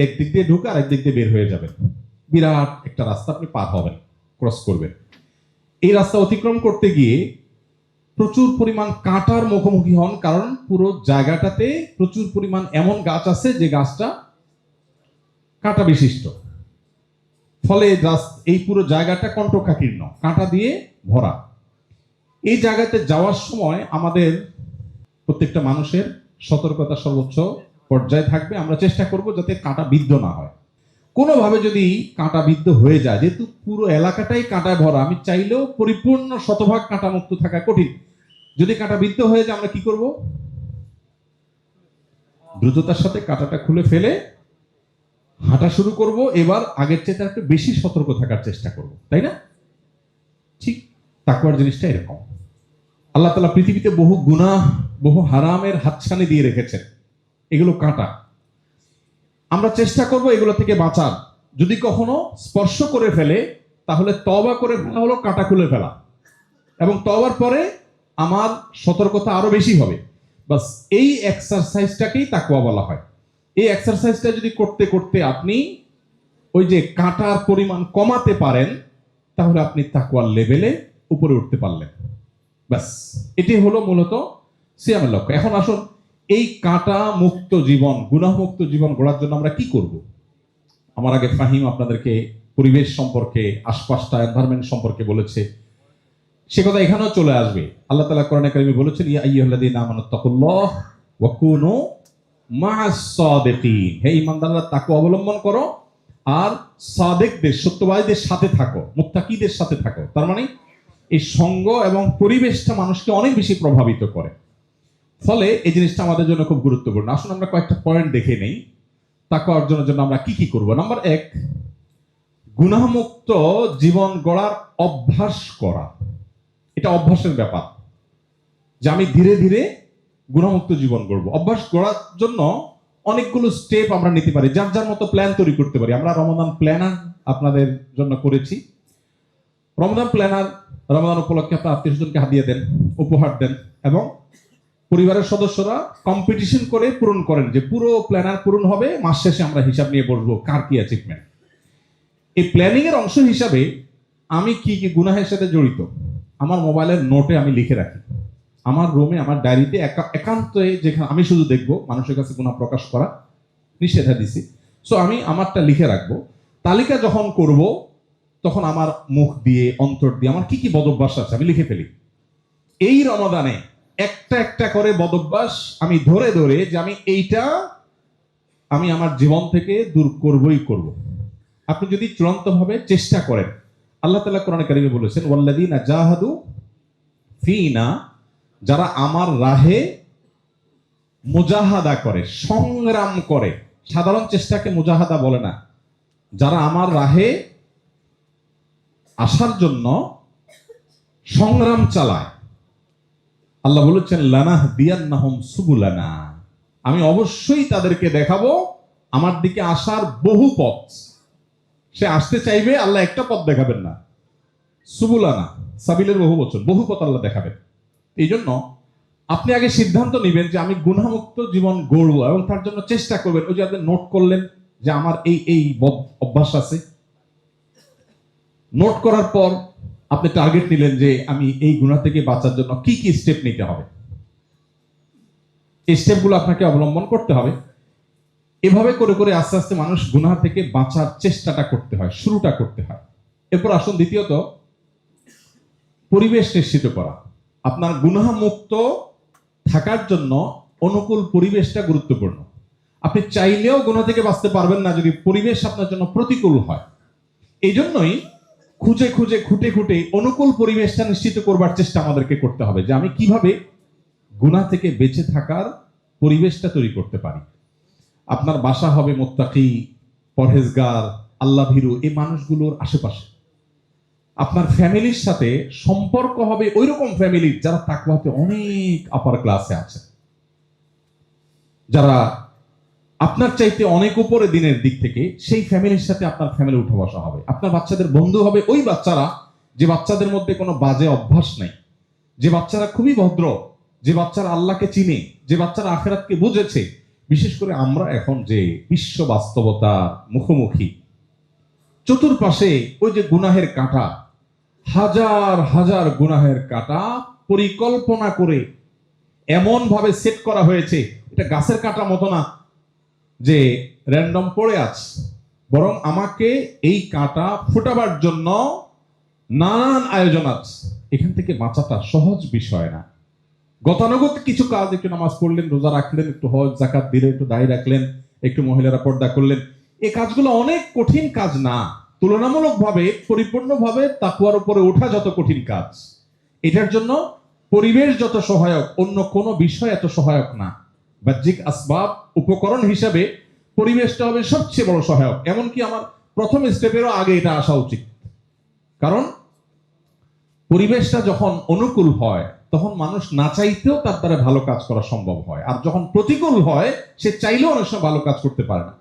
একদিক দিয়ে ঢুকে আর একদিক দিয়ে বের হয়ে যাবেন। বিরাট একটা রাস্তা আপনি পার হবেন, ক্রস করবেন। এই রাস্তা অতিক্রম করতে গিয়ে প্রচুর পরিমাণ কাঁটার মুখোমুখি হন, কারণ পুরো জায়গাটাতে প্রচুর পরিমাণ এমন গাছ আছে যে গাছটা কাঁটা বিশিষ্ট। ফলে এই পুরো জায়গাটা কণ্টকাকীর্ণ, কাঁটা দিয়ে ভরা। এই জায়গাতে যাওয়ার সময় আমাদের প্রত্যেকটা মানুষের সতর্কতা সর্বোচ্চ পর্যায়ে থাকবে। আমরা চেষ্টা করব যাতে কাঁটা বিদ্ধ না হয়। কোনোভাবে যদি কাঁটা বিদ্ধ হয়ে যায়, যেহেতু পুরো এলাকাটাই কাঁটায় ভরা, আমি চাইলেও পরিপূর্ণ শতভাগ কাঁটা মুক্ত থাকা কঠিন। যদি কাঁটা বিদ্ধ হয়ে যায়, আমরা কি করব? দ্রুততার সাথে কাঁটাটা খুলে ফেলে হাঁটা শুরু করব। এবার আগের চেয়ে একটু বেশি সতর্ক থাকার চেষ্টা করব, তাই না? ঠিক তাকওয়ার জিনিসটা এরকম। আল্লাহ তাআলা পৃথিবীতে বহু গুনাহ, বহু হারামের হাতছানি দিয়ে রেখেছেন, এগুলো কাঁটা। আমরা চেষ্টা করব এগুলো থেকে বাঁচার। যদি কখনো স্পর্শ করে ফেলে, তাহলে তওবা করে ফেলা হলো কাঁটা খুলে ফেলা, এবং তওবার পরে আমার সতর্কতা আরো বেশি হবে। বাস এই এক্সারসাইজটাকেই তাকওয়া বলা হয়। এই এক্সারসাইজটা যদি করতে করতে আপনি ওই যে কাঁটার পরিমাণ কমাতে পারেন, তাহলে আপনি তাকওয়ার লেভেলে উপরে উঠতে পারলেন। ব্যাস, এটি হলো মূলত সিয়ামের লক্ষ্য। এখন আসুন, এই কাঁটা মুক্ত জীবন, গুনাহ মুক্ত জীবন গড়ার জন্য আমরা কি করব? আমার আগে ফাহিম আপনাদেরকে পরিবেশ সম্পর্কে, আশপাশটা এনভায়রনমেন্ট সম্পর্কে বলেছে, সে কথা এখানেও চলে আসবে। আল্লাহ তাআলা কোরআনে কারিমে বলেছেন, ইয়া আইয়ুহাল্লাযীনা আমানুত্তাকুল্লাহ ওয়া কুনু মা'আস সাদিকিন, হে ঈমানদাররা তাকওয়া অবলম্বন করো আর সাদিকদের, সত্যবাদীদের সাথে থাকো, মুত্তাকিদের সাথে থাকো। তার মানে এই সঙ্গ এবং পরিবেশটা মানুষকে অনেক বেশি প্রভাবিত করে, ফলে এই জিনিসটা আমাদের জন্য খুব গুরুত্বপূর্ণ। আসুন আমরা কয়েকটা পয়েন্ট দেখে নেই তাকওয়া অর্জনের জন্য আমরা কি কি করব। নাম্বার 1, গুনাহমুক্ত জীবন গড়ার অভ্যাস করা। এটা অভ্যাসের ব্যাপার, যে আমি ধীরে ধীরে গুনাহমুক্ত জীবন গড়ব। অভ্যাস গড়ার জন্য অনেকগুলো স্টেপ আমরা নিতে পারি, যার যার মতো প্ল্যান তৈরি করতে পারি। আমরা রমাদান প্ল্যানার আপনাদের জন্য করেছি। রমাদান প্ল্যানার রমাদান উপলক্ষে আপনার আত্মীয়স্বজনকে হাদিয়া দেন, উপহার দেন, এবং পরিবারের সদস্যরা কম্পিটিশন করে পূরণ করেন, যে পুরো প্ল্যানার পূরণ হবে, মাস শেষে আমরা হিসাব নিয়ে বসবো কার কি অ্যাচিভমেন্ট। এই প্ল্যানিং এর অংশ হিসাবে আমি কি কি গুনাহের সাথে জড়িত আমার মোবাইলের নোটে আমি লিখে রাখি। আমার রুমে, আমার ডায়েরিতে একান্তে, যেখানে আমি শুধু দেখবো, মানুষের কাছে গুনাহ প্রকাশ করা নিষেধা দিছি, সো আমি আমারটা লিখে রাখবো। তালিকা যখন করব, তখন আমার মুখ দিয়ে, অন্তর দিয়ে আমার কি কি বদভ্যাস আছে আমি লিখে ফেলি। এই রমাদানে একটা একটা করে বদভ্যাস আমি ধরে ধরে, যে আমি এইটা আমি আমার জীবন থেকে দূর করবই করব। আপনি যদি চূড়ান্তভাবে চেষ্টা করেন, আল্লাহ তাআলা কোরআনে কারিমে বলেছেন, ওয়াল্লাযীনা জাহাদু ফিনা, যারা আমার রাহে মুজাহাদা করে, সংগ্রাম করে। সাধারণ চেষ্টাকে মুজাহাদা বলে না। যারা আমার রাহে আসার জন্য সংগ্রাম চালায়, আল্লাহ বলেছেন, লানাহদিয়ান্নাহুম সুবুলানা, আমি অবশ্যই তাদেরকে দেখাবো আমার দিকে আসার বহু পথ। সে আসতে চাইবে, আল্লাহ একটা পথ দেখাবেন না, সুবুলানা, সাবিলের বহু বচন, বহু পথ আল্লাহ দেখাবেন। এই জন্য আপনি আগে সিদ্ধান্ত নেবেন যে আমি গুনাহমুক্ত জীবন গড়ব, এবং তার জন্য চেষ্টা করবেন। ওই যে আপনি নোট করলেন যে আমার এই এই অভ্যাস আছে, নোট করার পর আপনি টার্গেট নিলেন যে আমি এই গুনাহ থেকে বাঁচার জন্য কি কি স্টেপ নিতে হবে। এই স্টেপগুলো আপনাকে অবলম্বন করতে হবে। এভাবে করে করে আস্তে আস্তে মানুষ গুনাহ থেকে বাঁচার চেষ্টাটা করতে হয়, শুরুটা করতে হয়। এরপর আসুন দ্বিতীয়ত, পরিবেশ নিশ্চিত করা। আপনার গুনাহ মুক্ত থাকার জন্য অনুকূল পরিবেশটা গুরুত্বপূর্ণ। আপনি চাইলেও গুনাহ থেকে বাঁচতে পারবেন না যদি পরিবেশ আপনার জন্য প্রতিকূল হয়। এই জন্যই খুঁজে খুঁজে খুঁটে খুঁটে অনুকূল পরিবেশটা নিশ্চিত করবার চেষ্টা আমাদেরকে করতে হবে, যে আমি কিভাবে গুনাহ থেকে বেঁচে থাকার পরিবেশটা তৈরি করতে পারি। আপনার বাসা হবে মুত্তাকি, পরহেজগার, আল্লাহ ভীরু এই মানুষগুলোর আশেপাশে। আপনার ফ্যামিলির সাথে সম্পর্ক হবে ওইরকম ফ্যামিলির যারা তাকওয়াতে অনেক আপার ক্লাসে আছে, যারা আপনার চাইতে অনেক উপরে দিনের দিক থেকে, সেই ফ্যামিলির সাথে আপনার ফ্যামিলি উঠা বসা হবে। আপনার বাচ্চাদের বন্ধু হবে ওই বাচ্চারা যে বাচ্চাদের মধ্যে কোনো বাজে অভ্যাস নেই, যে বাচ্চারা খুবই ভদ্র, যে বাচ্চারা আল্লাহকে চিনে, যে বাচ্চারা আখিরাতকে বুঝেছে। বিশেষ করে আমরা এখন যে বিশ্ব বাস্তবতার মুখোমুখি, চতুর্পাশে ওই যে গুনাহের কাঁটা, হাজার হাজার গুনাহের কাঁটা পরিকল্পনা করে এমন ভাবে সেট করা হয়েছে, এটা গাছের কাঁটা মতো না যে র্যান্ডম পড়ে আছে, বরং আমাকে এই কাঁটা ফোটাবার জন্য নানান আয়োজন আছে। এখান থেকে বাঁচাটা সহজ বিষয় না। গতানুগত কিছু কাজ, একটু নামাজ পড়লেন, রোজা রাখলেন, একটু হজ যাকাত দিলেন, একটু দাড়ি রাখলেন, একটু মহিলারা পর্দা করলেন, এই কাজগুলো অনেক কঠিন কাজ না। তুলনামূলকভাবে পরিপূর্ণভাবে তাকওয়ার উপরে ওঠা যত কঠিন কাজ, এটার জন্য পরিবেশ যত সহায়ক, অন্য কোনো বিষয় এত সহায়ক না। বাহ্যিক আসবাব, উপকরণ হিসাবে পরিবেশটা হবে সবচেয়ে বড় সহায়ক। এমনকি আমার প্রথম স্টেপেরও আগে এটা আসা উচিত, কারণ পরিবেশটা যখন অনুকূল হয় তখন মানুষ না চাইতেও তার দ্বারা ভালো কাজ করা সম্ভব হয়, আর যখন প্রতিকূল হয় সে চাইলেও অনেক সময় ভালো কাজ করতে পারে না।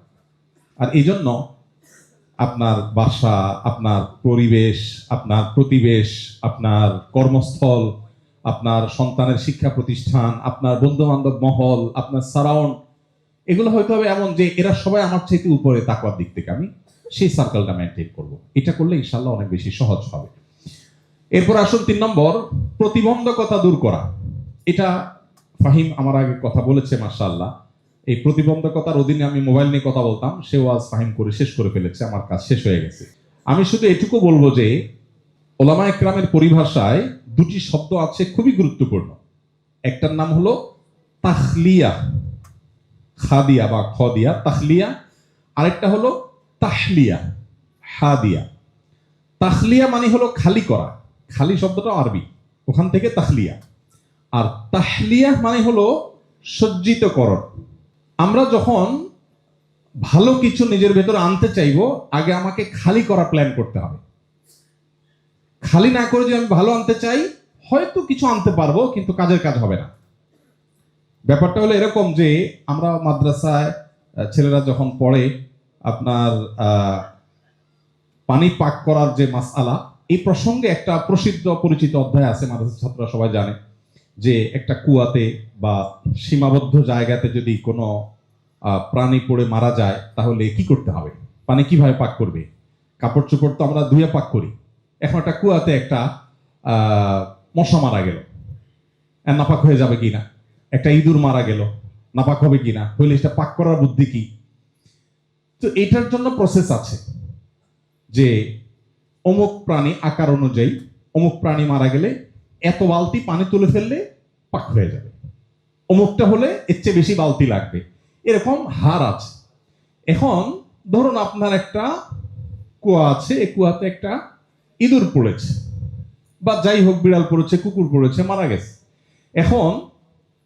আর এই জন্য আপনার বাসা, আপনার পরিবেশ, আপনার প্রতিবেশ, আপনার কর্মস্থল, আপনার সন্তানের শিক্ষা প্রতিষ্ঠান, আপনার বন্ধু বান্ধব মহল, আপনার সারাউন্ড, এগুলো হয়তো হবে এমন যে এরা সবাই আমার চাইতে উপরে তাকওয়ার দিক থেকে, আমি সেই সার্কেলটা মেনটেন করব। এটা করলে ইনশাল্লাহ অনেক বেশি সহজ হবে। এরপর আসুন 3 নম্বর, প্রতিবন্ধকতা দূর করা। এটা ফাহিম আমার আগে কথা বলেছে, মাশাআল্লাহ। এই প্রতিবন্ধকতার অধীনে আমি মোবাইল নিয়ে কথা বলতাম, সেও আজ ফাহিম করে শেষ করে ফেলেছে, আমার কাজ শেষ হয়ে গেছে। আমি শুধু এটুকু বলবো যে ওলামায়ে কেরামের পরিভাষায় দুটি শব্দ আছে খুবই গুরুত্বপূর্ণ। একটার নাম হলো তাখলিয়া, খাদিয়া বা খদিয়া, তাখলিয়া। আরেকটা হলো তাহলিয়া, হাদিয়া। তাখলিয়া মানে হলো খালি করা, খালি শব্দটা আরবি, ওখান থেকে তাখলিয়া। আর তাহলিয়া মানে হলো সজ্জিতকরণ। আমরা যখন ভালো কিছু নিজের ভেতরে আনতে চাইবো, আগে আমাকে খালি করা প্ল্যান করতে হবে। খালি না করে যদি আমি ভালো আনতে চাই, হয়তো কিছু আনতে পারবো, কিন্তু কাজের কাজ হবে না। ব্যাপারটা হলো এরকম যে আমরা মাদ্রাসায় ছেলেরা যখন পড়ে, আপনার পানি পাক করার যে মাসআলা, এই প্রসঙ্গে একটা প্রসিদ্ধ পরিচিত অধ্যায় আছে, মাদ্রাসার ছাত্ররা সবাই জানে যে একটা কুয়াতে বা সীমাবদ্ধ জায়গাতে যদি কোনো প্রাণী পড়ে মারা যায়, তাহলে কি করতে হবে, পানি কিভাবে পাক করবে। কাপড় চোপড় তো আমরা ধুয়ে পাক করি। এখন একটা কুয়াতে একটা মশা মারা গেল, নাপাক হয়ে যাবে কিনা, একটা ইঁদুর মারা গেল, নাপাক হবে কিনা, হইলে সেটা পাক করার বুদ্ধি কি। তো এটার জন্য প্রসেস আছে যে অমুক প্রাণী আকার অনুযায়ী, অমুক প্রাণী মারা গেলে এত বালতি পানি তুলে ফেললে পাক হয়ে যাবে, অমুকটা হলে এর চেয়ে বেশি বালতি লাগবে, এরকম হার আছে। এখন ধরুন আপনার একটা কুয়া আছে, এই কুয়াতে একটা ইঁদুর পড়েছে, বা যাই হোক বিড়াল পড়েছে, কুকুর পড়েছে, মারা গেছে। এখন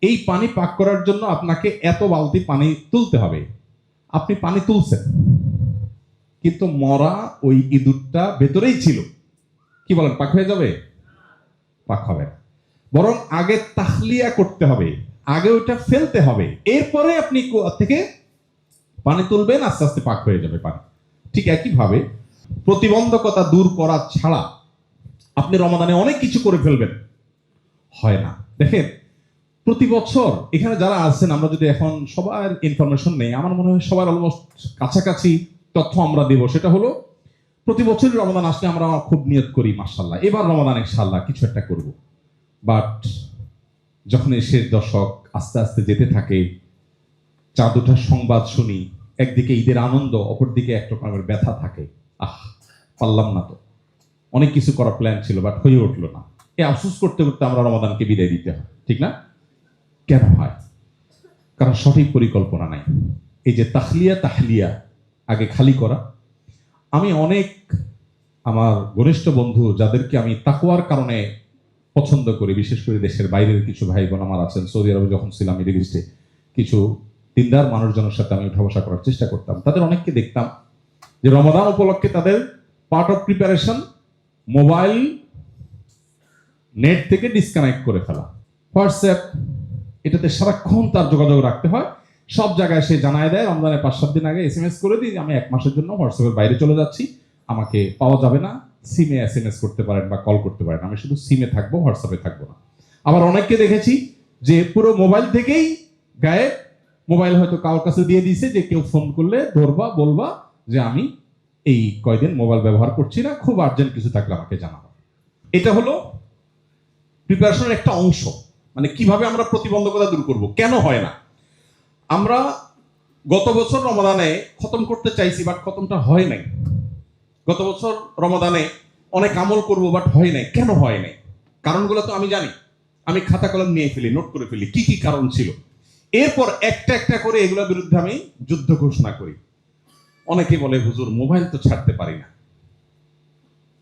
এই পানি পাক করার জন্য আপনাকে এত বালতি পানি তুলতে হবে। আপনি পানি তুলছেন, কিন্তু মরা ওই ইঁদুরটা ভেতরেই ছিল, কি বলেন, পাক হয়ে যাবে? পাক হবে না। বরং আগে তাহলিয়া করতে হবে, আগে ওইটা ফেলতে হবে, এরপরে আপনি কুয়া থেকে পানি তুলবেন, আস্তে আস্তে পাক হয়ে যাবে পানি। ঠিক একইভাবে প্রতিবন্ধকতা দূর করা ছাড়া আপনি রমাদানে অনেক কিছু করে ফেলবেন, হয় না। দেখেন, প্রতি বছর এখানে যারা আছেন, আমরা যদি এখন সবার ইনফরমেশন নেই, আমার মনে হয় সবার অলমোস্ট কাছাকাছি তথ্য আমরা দেব। সেটা হলো প্রতি বছরই রমাদান আসলে আমরা খুব নিয়ত করি, মাশাআল্লাহ এবার রমাদান ইনশাআল্লাহ কিছু একটা করব। বাট যখন এই শেষ দশক আস্তে আস্তে যেতে থাকে, চাঁদ ওঠার সংবাদ শুনি, একদিকে ঈদের আনন্দ, অপরদিকে এক রকমের ব্যথা থাকে, পারলাম না, তো অনেক কিছু করার প্ল্যান ছিল বাট হয়ে উঠলো না। এই আফসোস করতে করতে আমরা রমাদানকে বিদায় দিতে হয়, ঠিক না? কেন হয়? কারণ সঠিক পরিকল্পনা নাই। এই যে তাহলিয়া আগে খালি করা। আমি অনেক আমার ঘনিষ্ঠ বন্ধু যাদেরকে আমি তাকওয়ার কারণে পছন্দ করি, বিশেষ করে দেশের বাইরের কিছু ভাই বোন আমার আছেন, সৌদি আরবে যখন ছিলাম মিডল ইস্টে, কিছু দিনদার মানুষজনের সাথে আমি উঠা বসা করার চেষ্টা করতাম। তাদের অনেককে দেখতাম যে রমাদান উপলক্ষে তাদের part of preparation mobile net থেকে ডিসকানেক্ট করে ফেলা। হোয়াটসঅ্যাপ, এটাতে সারাক্ষণ তার যোগাযোগ রাখতে হয়, সব জায়গায় সে জানায় দেয় রমজানের 5-7 দিন আগে SMS করে দিই আমি 1 মাসের জন্য হোয়াটসঅ্যাপের বাইরে চলে যাচ্ছি, আমাকে পাওয়া যাবে না, সিমে SMS করতে পারেন বা কল করতে পারেন, আমি শুধু সিমে থাকবো, হোয়াটসঅ্যাপে থাকবো না। আবার অনেককে দেখেছি যে পুরো মোবাইল থেকেই গায়ে, মোবাইল হয়তো কারোর কাছে দিয়ে দিয়েছে যে কেউ ফোন করলে ধরবা, বলবা যে আমি এই কয়দিন মোবাইল ব্যবহার করছি না, খুব আর্জেন্ট কিছু থাকলে আমাকে জানাবো। এটা হলো প্রিপারেশনের একটা অংশ। মানে কিভাবে আমরা প্রতিবন্ধকতা দূর করব, কেন হয় না। আমরা গত বছর রমাদানে খতম করতে চাইছি বাট খতমটা হয় নাই। গত বছর রমাদানে অনেক আমল করব বাট হয় নাই। কেন হয় নাই? কারণগুলো তো আমি জানি, আমি খাতা কলম নিয়ে ফেলি, নোট করে ফেলি কি কি কারণ ছিল। এরপর একটা একটা করে এগুলোর বিরুদ্ধে আমি যুদ্ধ ঘোষণা করি। অনেকে বলে হুজুর মোবাইল তো ছাড়তে পারি না।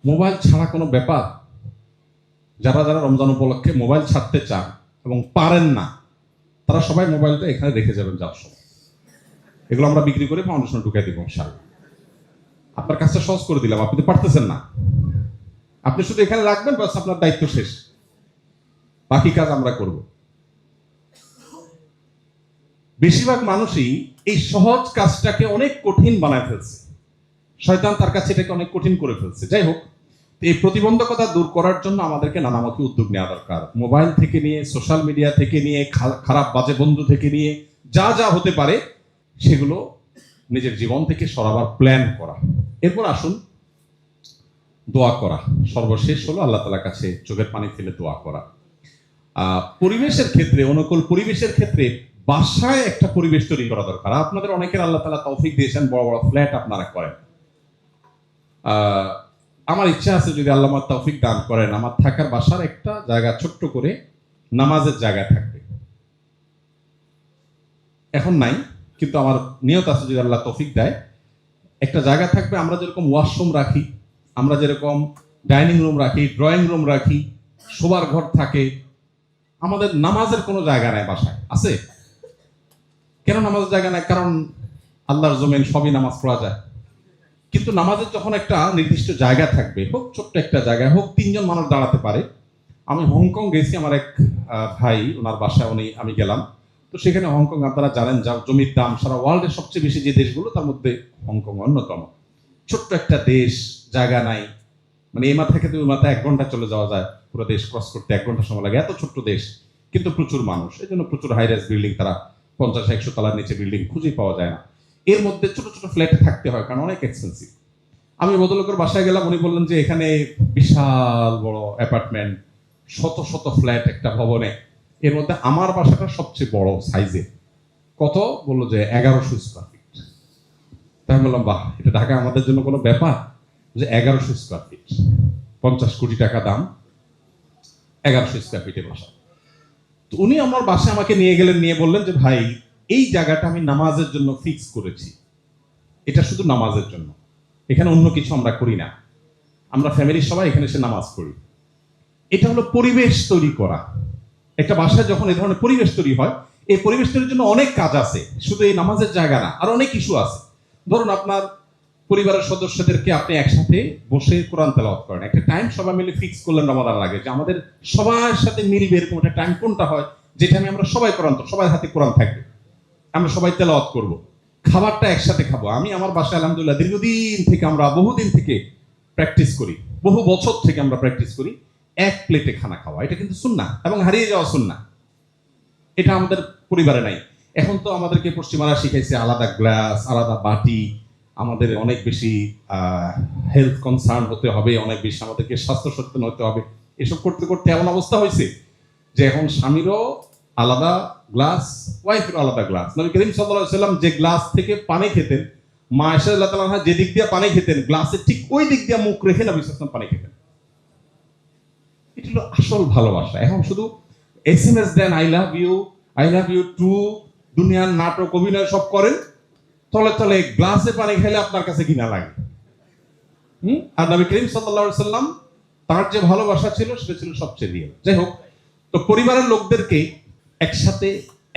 মোবাইল ছাড়া কোনো ব্যাপার? যারা যারা রমজান উপলক্ষে মোবাইল ছাড়তে চান এবং পারেন না, তারা সবাই মোবাইলটা এখানে রেখে যাবেন যাওয়ার সময়। এগুলো আমরা বিক্রি করে ফাউন্ডেশনে ঢুকাই দিব ইনশাআল্লাহ। আপনার কাজটা সহজ করে দিলাম, আপনি তো পারতেছেন না, আপনি শুধু এখানে রাখবেন, বাস আপনার দায়িত্ব শেষ, বাকি কাজ আমরা করব। বেশিরভাগ মানুষই এই সহজ কাজটাকে অনেক কঠিন বানায় ফেলছে, শয়তান তার কাছে এটাকে অনেক কঠিন করে ফেলছে। যাই হোক, এই প্রতিবন্ধকতা দূর করার জন্য আমাদেরকে নানামুখী উদ্যোগ নেওয়া দরকার। মোবাইল থেকে নিয়ে, সোশ্যাল মিডিয়া থেকে নিয়ে, খারাপ বাজে বন্ধু থেকে নিয়ে, যা যা হতে পারে সেগুলো নিজের জীবন থেকে সরাবার প্ল্যান করা। এরপর আসুন দোয়া করা। সর্বশেষ হলো আল্লাহ তাআলার কাছে চোখের পানি ফেলে দোয়া করা। পরিবেশের ক্ষেত্রে, অনুকূল পরিবেশের ক্ষেত্রে বাসায় একটা পরিবেশ তৈরি করা দরকার। আপনাদের অনেকের আল্লাহ তাআলা তৌফিক দিয়েছেন, বড় বড় ফ্ল্যাট আপনারা করেন। আমার ইচ্ছা আছে যদি আল্লাহ আমার তৌফিক দান করেন, আমার থাকার বাসার একটা জায়গা ছোট্ট করে নামাজের জায়গা থাকবে। এখন নাই, কিন্তু আমার নিয়ত আছে যদি আল্লাহ তৌফিক দেয়, একটা জায়গা থাকবে। আমরা যেরকম ওয়াশরুম রাখি, আমরা যেরকম ডাইনিং রুম রাখি, ড্রয়িং রুম রাখি, শোবার ঘর থাকে, আমাদের নামাজের কোনো জায়গা নাই বাসায়। আছে? কেন নামাজের জায়গা নাই? কারণ আল্লাহর জমিন সবই নামাজ পড়া যায়, কিন্তু নামাজের যখন একটা নির্দিষ্ট জায়গা থাকবে, হোক ছোট্ট একটা জায়গা, হোক 3 জন মানুষ দাঁড়াতে পারে। আমি হংকং গেছি, আমার এক ভাই, ওনার বাসায় আমি গেলাম। তো সেখানে হংকং আপনারা জানেন যা জমির দাম সারা ওয়ার্ল্ডের সবচেয়ে বেশি যে দেশগুলো, তার মধ্যে হংকং অন্যতম। ছোট্ট একটা দেশ, জায়গা নাই, মানে এই মাথা থেকে ওই মাথা 1 ঘন্টা চলে যাওয়া যায়, পুরো দেশ ক্রস করতে 1 ঘন্টা সময় লাগে। এত ছোট্ট দেশ, কিন্তু প্রচুর মানুষ, এই জন্য প্রচুর হাই রাইজ বিল্ডিং, তারা 50-100 তলার নিচে বিল্ডিং খুঁজে পাওয়া যায় না। এর মধ্যে ছোট ছোট ফ্ল্যাটে থাকতে হয়, কারণ অনেক এক্সপেন্সিভ। আমি ভদ্রলোকের বাসায় গেলাম, উনি বললেন যে এখানে বিশাল বড় অ্যাপার্টমেন্ট, শত শত ফ্ল্যাট একটা ভবনে, এর মধ্যে আমার বাসাটা সবচেয়ে বড় সাইজে। কত? বললো যে 1100 স্কোয়ার ফিট। তাই আমি বললাম, বাহ, এটা ঢাকা আমাদের জন্য কোনো ব্যাপার? যে 1100 স্কোয়ার ফিট, 50 কোটি টাকা দাম, 1100 স্কোয়ার ফিটের বাসা। তো উনি আমার বাসায় আমাকে নিয়ে গেলেন, নিয়ে বললেন যে ভাই, এই জায়গাটা আমি নামাজের জন্য ফিক্স করেছি, এটা শুধু নামাজের জন্য, এখানে অন্য কিছু আমরা করি না, আমরা ফ্যামিলির সবাই এখানে এসে নামাজ পড়ি। এটা হলো পরিবেশ তৈরি করা। একটা বাসায় যখন এই ধরনের পরিবেশ তৈরি হয়, এই পরিবেশ তৈরির জন্য অনেক কাজ আছে, শুধু এই নামাজের জায়গা না, আর অনেক ইস্যু আছে। ধরুন আপনার পরিবারের সদস্যদেরকে আপনি একসাথে বসে কোরআন তেলাওয়াত করেন, একটা টাইম সবাই মিলে ফিক্স করলেন রমাদান আগে, যে আমাদের সবার সাথে মিলবে এরকম একটা টাইম কোনটা হয়, যেটা আমরা সবাই কোরআন, তো সবার হাতে কোরআন থাকবে, আমরা সবাই তেলাওয়াত করব, খাবারটা একসাথে খাবো। আমি আমার বাসায় আলহামদুলিল্লাহ দীর্ঘদিন থেকে, আমরা বহুদিন থেকে প্র্যাকটিস করি, বহু বছর থেকে আমরা প্র্যাকটিস করি এক প্লেটে খানা খাওয়া। এটা কিন্তু সুন্নাহ এবং হারিয়ে যাওয়া সুন্নাহ, এটা আমাদের পরিবারে নাই। এখন তো আমাদেরকে পশ্চিমারা শিখাইছে আলাদা গ্লাস, আলাদা বাটি, আমাদের অনেক বেশি হেলথ কনসার্ন হতে হবে, অনেক বেশি আমাদেরকে স্বাস্থ্য সচেতন হতে হবে। এসব করতে করতে এমন অবস্থা হয়েছে যে এখন স্বামীরও আলাদা গ্লাস, ওয়াইফেরও আলাদা গ্লাস। নবী করিম সাল্লাল্লাহু আলাইহি সাল্লাম যে গ্লাস থেকে পানি খেতেন, মা আয়েশা রাদিয়াল্লাহু তাআলা যে দিক দিয়ে পানি খেতেন, গ্লাসের ঠিক ওই দিক দিয়ে মুখ রেখে নবী সাল্লাল্লাহু আলাইহি ওয়াসাল্লাম পানি খেতেন। এটা হলো আসল ভালোবাসা। এখন শুধু এসএমএস দেন, আই লাভ ইউ টু, দুনিয়ার নাটক অভিনয় সব করেন, তলে তলে গ্লাসে পানি খেলে আপনার কাছে ঘৃণা লাগে। আর নবী করিম সাল্লাল্লাহু আলাইহি সাল্লাম তার যে ভালোবাসা ছিল সেটা ছিল সবচেয়ে রিয়েল। যাই হোক, তো পরিবারের লোকদেরকে একসাথে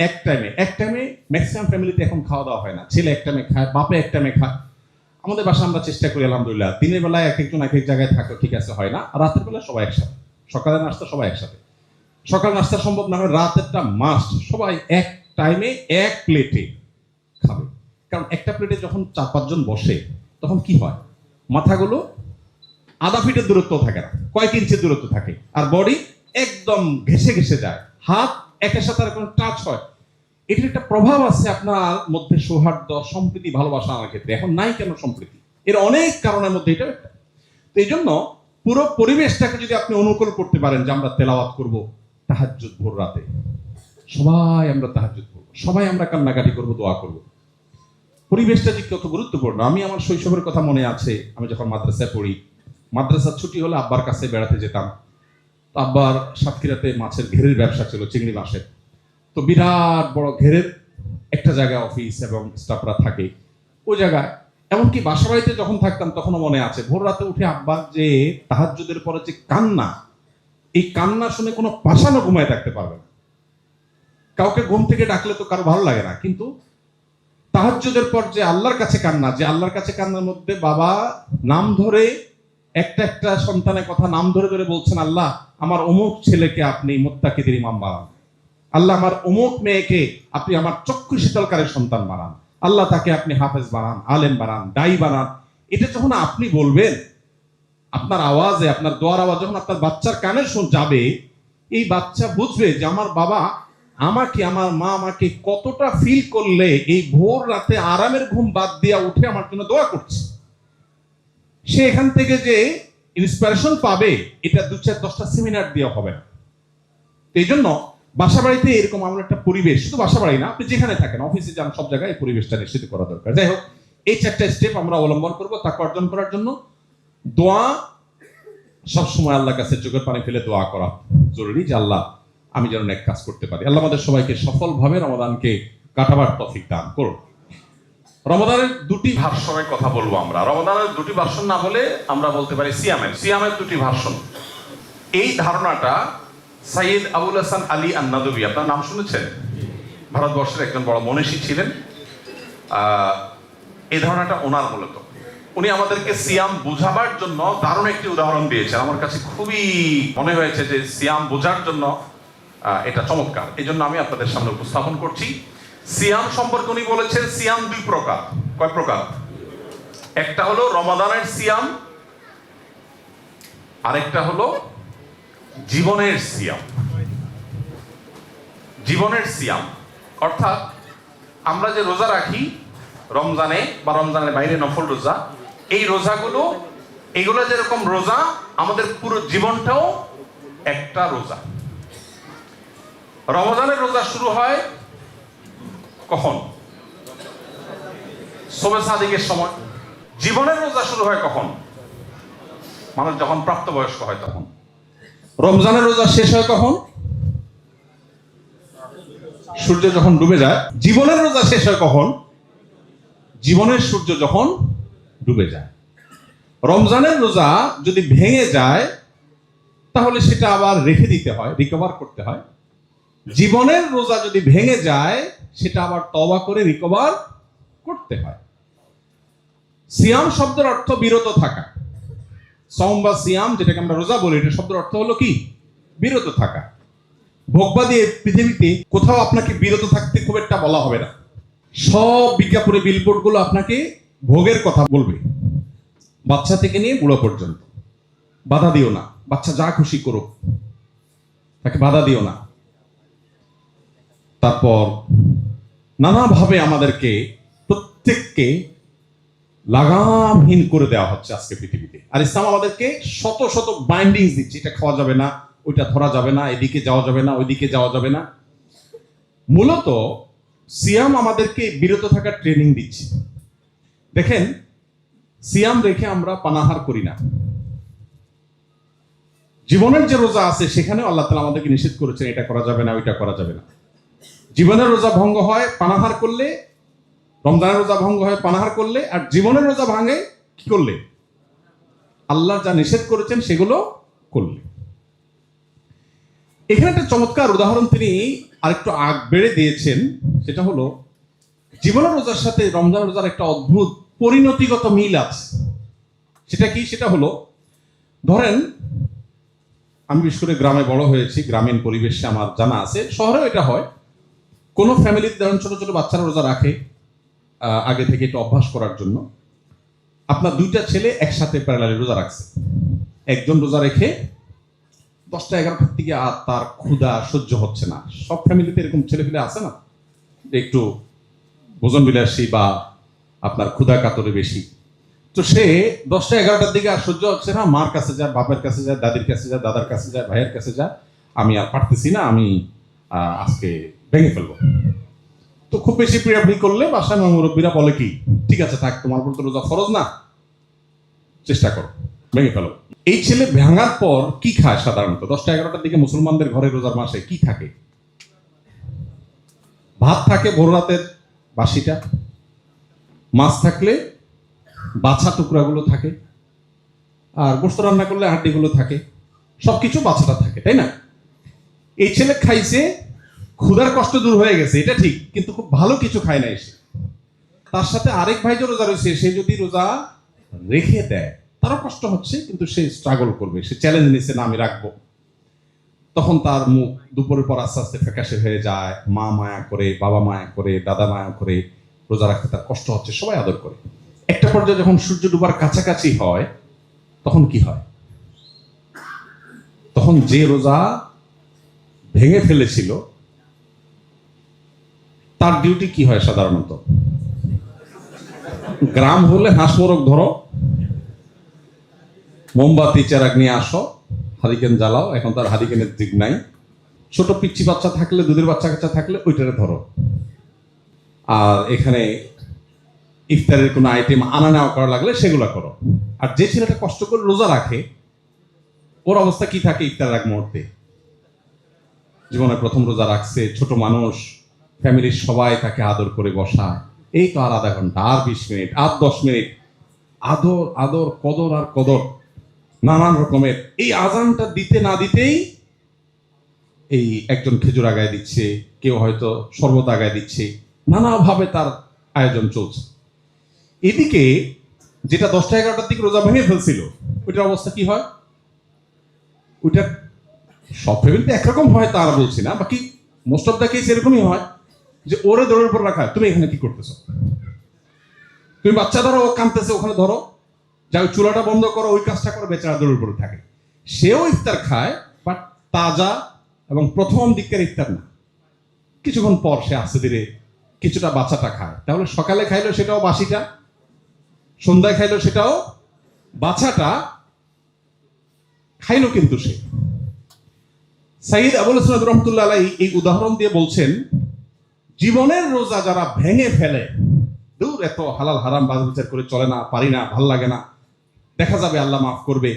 এক টাইমে ম্যাক্সিমাম ফ্যামিলিতে এখন খাওয়া দাওয়া হয় না, ছেলে এক টাইমে খায়, বাপে এক টাইমে খায়। আমাদের বাসায় আমরা চেষ্টা করি আলহামদুলিল্লাহ, দিনের বেলায় এক একজন এক এক জায়গায় থাকো, ঠিক আছে, হয় না। আর রাতের বেলা সবাই একসাথে, সকালের নাস্তা সবাই একসাথে। সকাল নাস্তা সম্ভব না হয়, রাতেরটা মাস্ট, সবাই এক টাইমে এক প্লেটে খাবে। কারণ একটা প্লেটে যখন 4-5 জন বসে, তখন কি হয়, মাথাগুলো আধা ফিটের দূরত্ব থাকে না, কয়েক ইঞ্চির দূরত্ব থাকে, আর বডি একদম ঘেসে ঘেসে যায়, হাত একের সাথে আর কোনো টাচ হয়। এটার একটা প্রভাব আছে আপনার মধ্যে, সৌহার্দ্য, সম্প্রীতি, ভালোবাসা আনার ক্ষেত্রে। এখন নাই কেন সম্প্রীতি? এর অনেক কারণের মধ্যে এটা একটা। তো এই জন্য পুরো পরিবেশটাকে যদি আপনি অনুকূল করতে পারেন, যে আমরা তেলাওয়াত করব তাহাজ্জুদ ভোর রাতে, সবাই আমরা তাহাজ্জুদ করব, সবাই আমরা কান্নাকাটি করব, দোয়া করব, পরিবেশটা যে কত গুরুত্বপূর্ণ। আমি আমার শৈশবের কথা মনে আছে, আমি যখন মাদ্রাসায় পড়ি, মাদ্রাসার ছুটি হলে আব্বার কাছে বেড়াতে যেতাম। তো আব্বার সাতক্ষীরাতে মাছের ঘেরের ব্যবসা ছিল, চিংড়ি মাছের। তো বিরাট বড় ঘেরের একটা জায়গায় অফিস এবং স্টাফরা থাকে ওই জায়গায়। এমনকি বাসা বাড়িতে যখন থাকতাম তখনও মনে আছে, ভোর রাতে উঠে আব্বার যে তাহাজ্জুদের পরে যে কান্না, এই কান্না শুনে কোনো পাষাণও ঘুমায় থাকতে পারবে না। কাউকে ঘুম থেকে ডাকলে তো কারো ভালো লাগে না, কিন্তু তাহাজ্জুদের পর যে আল্লাহর কাছে কান্না, যে আল্লাহর কাছে কান্নার মধ্যে বাবা নাম ধরে, একটা একটা সন্তানের কথা নাম ধরে ধরে বলছেন, আল্লাহ আমার অমুক ছেলেকে আপনি মুত্তাকিদের ইমাম বানান, আল্লাহ আমার অমুক মেয়েকে আপনি আমার চক্ষু শীতলকারী সন্তান বানান, আল্লাহ তাকে আপনি হাফেজ বানান, আলেম বানান, দায়ী বানান। এটা যখন আপনি বলবেন, আপনার আওয়াজে, আপনার দোয়ার আওয়াজ যখন আপনার বাচ্চার কানে যাবে, এই বাচ্চা বুঝবে যে আমার বাবা আমাকে, আমার মা আমাকে কতটা ফিল করলে এই ভোর রাতে আরামের ঘুম বাদ দিয়া উঠে আমার জন্য দোয়া করছে। সে এখান থেকে যে ইন্সপিরেশন পাবে এটা 2-4-10টা সেমিনার দিয়ে হবে না। এই জন্য বাসা বাড়িতে এরকম আমরা একটা পরিবেশ, শুধু বাসা বাড়ি না, আপনি যেখানে থাকেন, অফিসে যান, সব জায়গায় এই পরিবেশটা নিশ্চিত করা দরকার। যাই হোক, এই 4টা স্টেপ আমরা অবলম্বন করবো তাকে অর্জন করার জন্য। দোয়া সবসময় আল্লাহর কাছে চোখের পানি ফেলে দোয়া করা জরুরি, যে আল্লাহ আমি যেন এক কাজ করতে পারি। আল্লাহ আমাদের সবাইকে সফলভাবে রমাদানকে কাটাবার তৌফিক দান করুন। রমাদানের দুটি ভার্সনের কথা বলবো আমরা। রমাদানের দুটি ভার্সন না বলে আমরা বলতে পারি সিয়ামের দুটি ভার্সন। এই ধারণাটা সাইয়েদ আবুল হাসান আলী আন-নাদবী, আপনার নাম শুনেছেন? ভারতবর্ষের একজন বড় মনীষী ছিলেন। এই ধারণাটা ওনার মূলত। উনি আমাদেরকে সিয়াম বুঝাবার জন্য দারুণ একটি উদাহরণ দিয়েছেন। আমার কাছে খুবই মনে হয়েছে যে সিয়াম বোঝার জন্য এটা চমৎকার, এই জন্য আমি আপনাদের সামনে উপস্থাপন করছি। সিয়াম সম্পর্কে উনি বলেছেন সিয়াম 2 প্রকার। কয় প্রকার? একটা হলো রমাদানের সিয়াম, আরেকটা হলো জীবনের সিয়াম। জীবনের সিয়াম অর্থাৎ আমরা যে রোজা রাখি রমজানে বা রমজানের বাইরে নফল রোজা, এই রোজাগুলো এগুলো যেরকম রোজা, আমাদের পুরো জীবনটাও একটা রোজা। রমজানের রোজা শুরু হয় কখন? শবে সাদিকের সময়। জীবনের রোজা শুরু হয় কখন? মানুষ যখন প্রাপ্তবয়স্ক হয় তখন। রমজানের রোজা শেষ হয় কখন? সূর্য যখন ডুবে যায়। জীবনের রোজা শেষ হয় কখন? জীবনের সূর্য যখন ডুবে যায়। রমজানের রোজা যদি ভেঙে যায় তাহলে সেটা আবার রেখে দিতে হয়, রিকভার করতে হয়। জীবনের রোজা যদি ভেঙে যায় সেটা আবার তওবা করে রিকভার করতে হয়। সিয়াম শব্দের অর্থ বিরত থাকা। সওম বা সিয়াম যেটাকে আমরা রোজা বলি, এটা শব্দের অর্থ হলো কি? বিরত থাকা। ভোগবাদী পৃথিবীতে কোথাও আপনাকে বিরত থাকতে খুব একটা বলা হবে না। সব বিজ্ঞাপনে বিলবোর্ড গুলো আপনাকে ভোগের কথা বলবে, বাচ্চা থেকে নিয়ে বুড়ো পর্যন্ত। বাধা দিও না, বাচ্চা যা খুশি করুক, তাকে বাধা দিও না। তারপর নানাভাবে আমাদেরকে প্রত্যেককে লাগামহীন করে দেওয়া হচ্ছে আজকে পৃথিবীতে। আর ইসলাম আমাদেরকে শত শত বাইন্ডিংস দিচ্ছে, এটা খাওয়া যাবে না, ওইটা ধরা যাবে না, এদিকে যাওয়া যাবে না, ওইদিকে যাওয়া যাবে না। মূলত সিয়াম আমাদেরকে বিরত থাকার ট্রেনিং দিচ্ছে। দেখেন, সিয়াম রেখে আমরা পানাহার করি না। জীবনের যে রোজা আছে সেখানে আল্লাহ তাআলা আমাদেরকে নিষেধ করেছেন এটা করা যাবে না, ওইটা করা যাবে না। জীবনের রোজা ভঙ্গ হয় পানাহার করলে, রমজানের রোজা ভঙ্গ হয় পানাহার করলে, আর জীবনের রোজা ভাঙে কি করলে? আল্লাহ যা নিষেধ করেছেন সেগুলো করলে। এখানে একটা চমৎকার উদাহরণ তিনি আরেকটু আগ বেড়ে দিয়েছেন, সেটা হলো জীবনের রোজার সাথে রমজান রোজার একটা অদ্ভুত পরিণতিগত মিল আছে। সেটা কি? সেটা হলো, ধরেন আমি বিশেষ করে গ্রামে বড় হয়েছি, গ্রামীণ পরিবেশে আমার জানা আছে, শহরেও এটা হয়। কোনো ফ্যামিলিতে ধরেন ছোট ছোট বাচ্চারা রোজা রাখে আগে থেকে একটু অভ্যাস করার জন্য। আপনার 2টা ছেলে একসাথে প্যারালালি রোজা রাখছে। একজন রোজা রেখে 10টা-11টার দিকে আর তার ক্ষুধা সহ্য হচ্ছে না। সব ফ্যামিলিতে এরকম ছেলেপেলে আছে না, একটু ভোজন বিলাসী বা আপনার ক্ষুধা কাতরে বেশি। তো সে 10টা-11টার দিকে আর সহ্য হচ্ছে না, মার কাছে যায়, বাপের কাছে যায়, দাদির কাছে যায়, দাদার কাছে যায়, ভাইয়ের কাছে যায়, আমি আর পারতেছি না, আমি আজকে ভেঙে ফেলবো। তো খুব বেশি পিড়াপিড়ি করলে বাসায় মুরব্বীরা বলে কি, ঠিক আছে থাক, তোমার উপর তো রোজা ফরজ না, চেষ্টা করো, ভেঙে ফেলো। এই ছেলে ভাঙার পর কি খায়? সাধারণত 10টা-11টার দিকে মুসলমানদের ঘরে রোজার মাসে কি থাকে? ভাত থাকে ভোর রাতের বাসিটা, মাছ থাকলে বাছা টুকরাগুলো থাকে, আর গোশত রান্না করলে হাড্ডিগুলো থাকে, সবকিছু বাছাটা থাকে, তাই না? এই ছেলে খাইছে, ক্ষুধার কষ্ট দূর হয়ে গেছে, এটা ঠিক, কিন্তু খুব ভালো কিছু খায় না এসে। তার সাথে আরেক ভাই যে রোজা রয়েছে, সে যদি রোজা রেখে দেয় তারও কষ্ট হচ্ছে, কিন্তু সে স্ট্রাগল করবে, সে চ্যালেঞ্জ নিচ্ছে, না আমি রাখবো। তখন তার মুখ দুপুরের পর আস্তে আস্তে ফ্যাকাশে হয়ে যায়, মা মায়া করে, বাবা মায়া করে, দাদা মায়া করে, রোজা রাখতে তার কষ্ট হচ্ছে, সবাই আদর করে। একটা পর্যায়ে যখন সূর্য ডুবার কাছাকাছি হয় তখন কি হয়? তখন যে রোজা ভেঙে ফেলেছিল তার ডিউটি কি হয় সাধারণত? গ্রাম হলে হাঁস মোরগ ধরো, মোমবাতি চেরাগ নিয়ে আসো, হারিকেন জ্বালাও। এখন তার হারিকেনের দিক নাই। ছোট পিচ্ছি বাচ্চা থাকলে, দুধের বাচ্চা কাচ্চা থাকলে ওইটারে ধরো। আর এখানে ইফতারের কোনো আইটেম আনা নেওয়া করা লাগলে সেগুলো করো। আর যে ছেলেটা কষ্ট করে রোজা রাখে, ওর অবস্থা কি থাকে ইফতার এক মুহূর্তে? জীবনে প্রথম রোজা রাখছে, ছোট মানুষ, ফ্যামিলির সবাই তাকে আদর করে বসা। এই তো আর আধা ঘন্টা, আর 20 মিনিট, আর 10 মিনিট, আদর আদর, কদর আর কদর, নানান রকমের। এই আজানটা দিতে না দিতেই এই একজন খেজুর আগায় দিচ্ছে, কেউ হয়তো শরবত আগায় দিচ্ছে, নানাভাবে তার আয়োজন চলছে। এদিকে যেটা 10টা-11টার দিকে রোজা ভেঙে ফেলছিল, ওইটার অবস্থা কি হয়? ওইটা সব ফ্যামিলিতে একরকম হয় তা বলছি না, বাকি মোস্ট অফ দ্য কেস এরকমই হয় যে ওরে দৌড়ের উপর রাখা, তুমি এখানে কি করতেছো? তুমি বাচ্চা ধরো, ও কাঁদতেছে, ওখানে ধরো, যা চুলাটা বন্ধ করো, ওই কাজটা করো, বেচারা দৌড়ের উপরে থাকে। সেও ইফতার খায়, বাট তাজা এবং প্রথম দিকের ইফতার না। কিছুক্ষণ পর সে আস্তে ধীরে কিছুটা বাচ্চাটা খায়। তাহলে সকালে খাইলো সেটাও বাসিটা, সন্ধ্যায় খাইলো সেটাও বাচ্চাটা খাইলো। কিন্তু সে সাইদ আবুল হাসান রহমতুল্লাহ আলাইহি এই উদাহরণ দিয়ে বলছেন, জীবনের রোজা যারা ভেঙে ফেলে, দূর এত হালাল হারাম বাজ বিচার করে চলে না, পারি না, ভাল লাগে না, দেখা যাবে আল্লাহ মাফ করবে,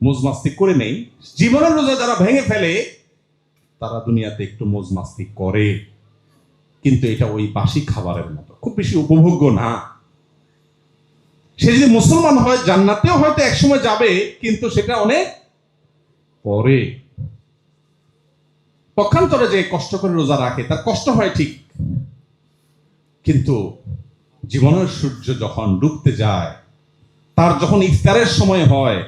মোজ মাস্তি করে নেই। জীবনের রোজা যারা ভেঙে ফেলে, তারা দুনিয়াতে একটু মোজ মাস্তি করে, কিন্তু এটা ওই বাসি খাবারের মতো, খুব বেশি উপভোগ্য না। সে যদি মুসলমান হয়, জান্নাতেও হয়তো একসময় যাবে, কিন্তু সেটা অনেক পরে। পক্ষান্তরে যে কষ্ট করে রোজা রাখে, তার কষ্ট হয় ঠিক, কিন্তু জীবনের সূর্য যখন ডুবতে যায়, তার যখন ইফতারের সময় হয়,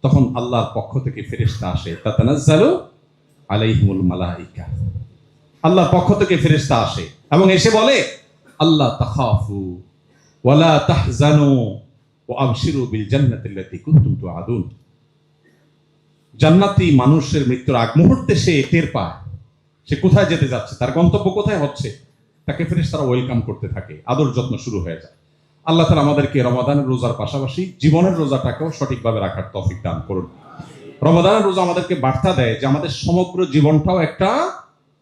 তখন আল্লাহর পক্ষ থেকে ফেরেশতা আসে, তাতানাজ্জালু আলাইহিমুল মালাইকা। আল্লাহর পক্ষ থেকে ফেরেশতা আসে এবং এসে বলে, আল্লাহ তাখাফু ওয়ালা তাহজানু ওয়া আবশিরু বিল জান্নাতিল্লাতী কুনতুম তুআদুন। জান্নাতি মানুষের মৃত্যুর আগ মুহূর্তে সে টের পায় সে কোথায় যেতে যাচ্ছে, তার গন্তব্য কোথায় হচ্ছে। তাকে ফেরেশতারা ওয়েলকাম করতে থাকে, আদর যত্ন শুরু হয়ে যায়। আল্লাহ তাআলা আমাদেরকে রমাদানের রোজার পাশাপাশি জীবনের রোজাটাকেও সঠিকভাবে রাখার তৌফিক দান করুন। রমাদানের রোজা আমাদেরকে বার্তা দেয় যে আমাদের সমগ্র জীবনটাও একটা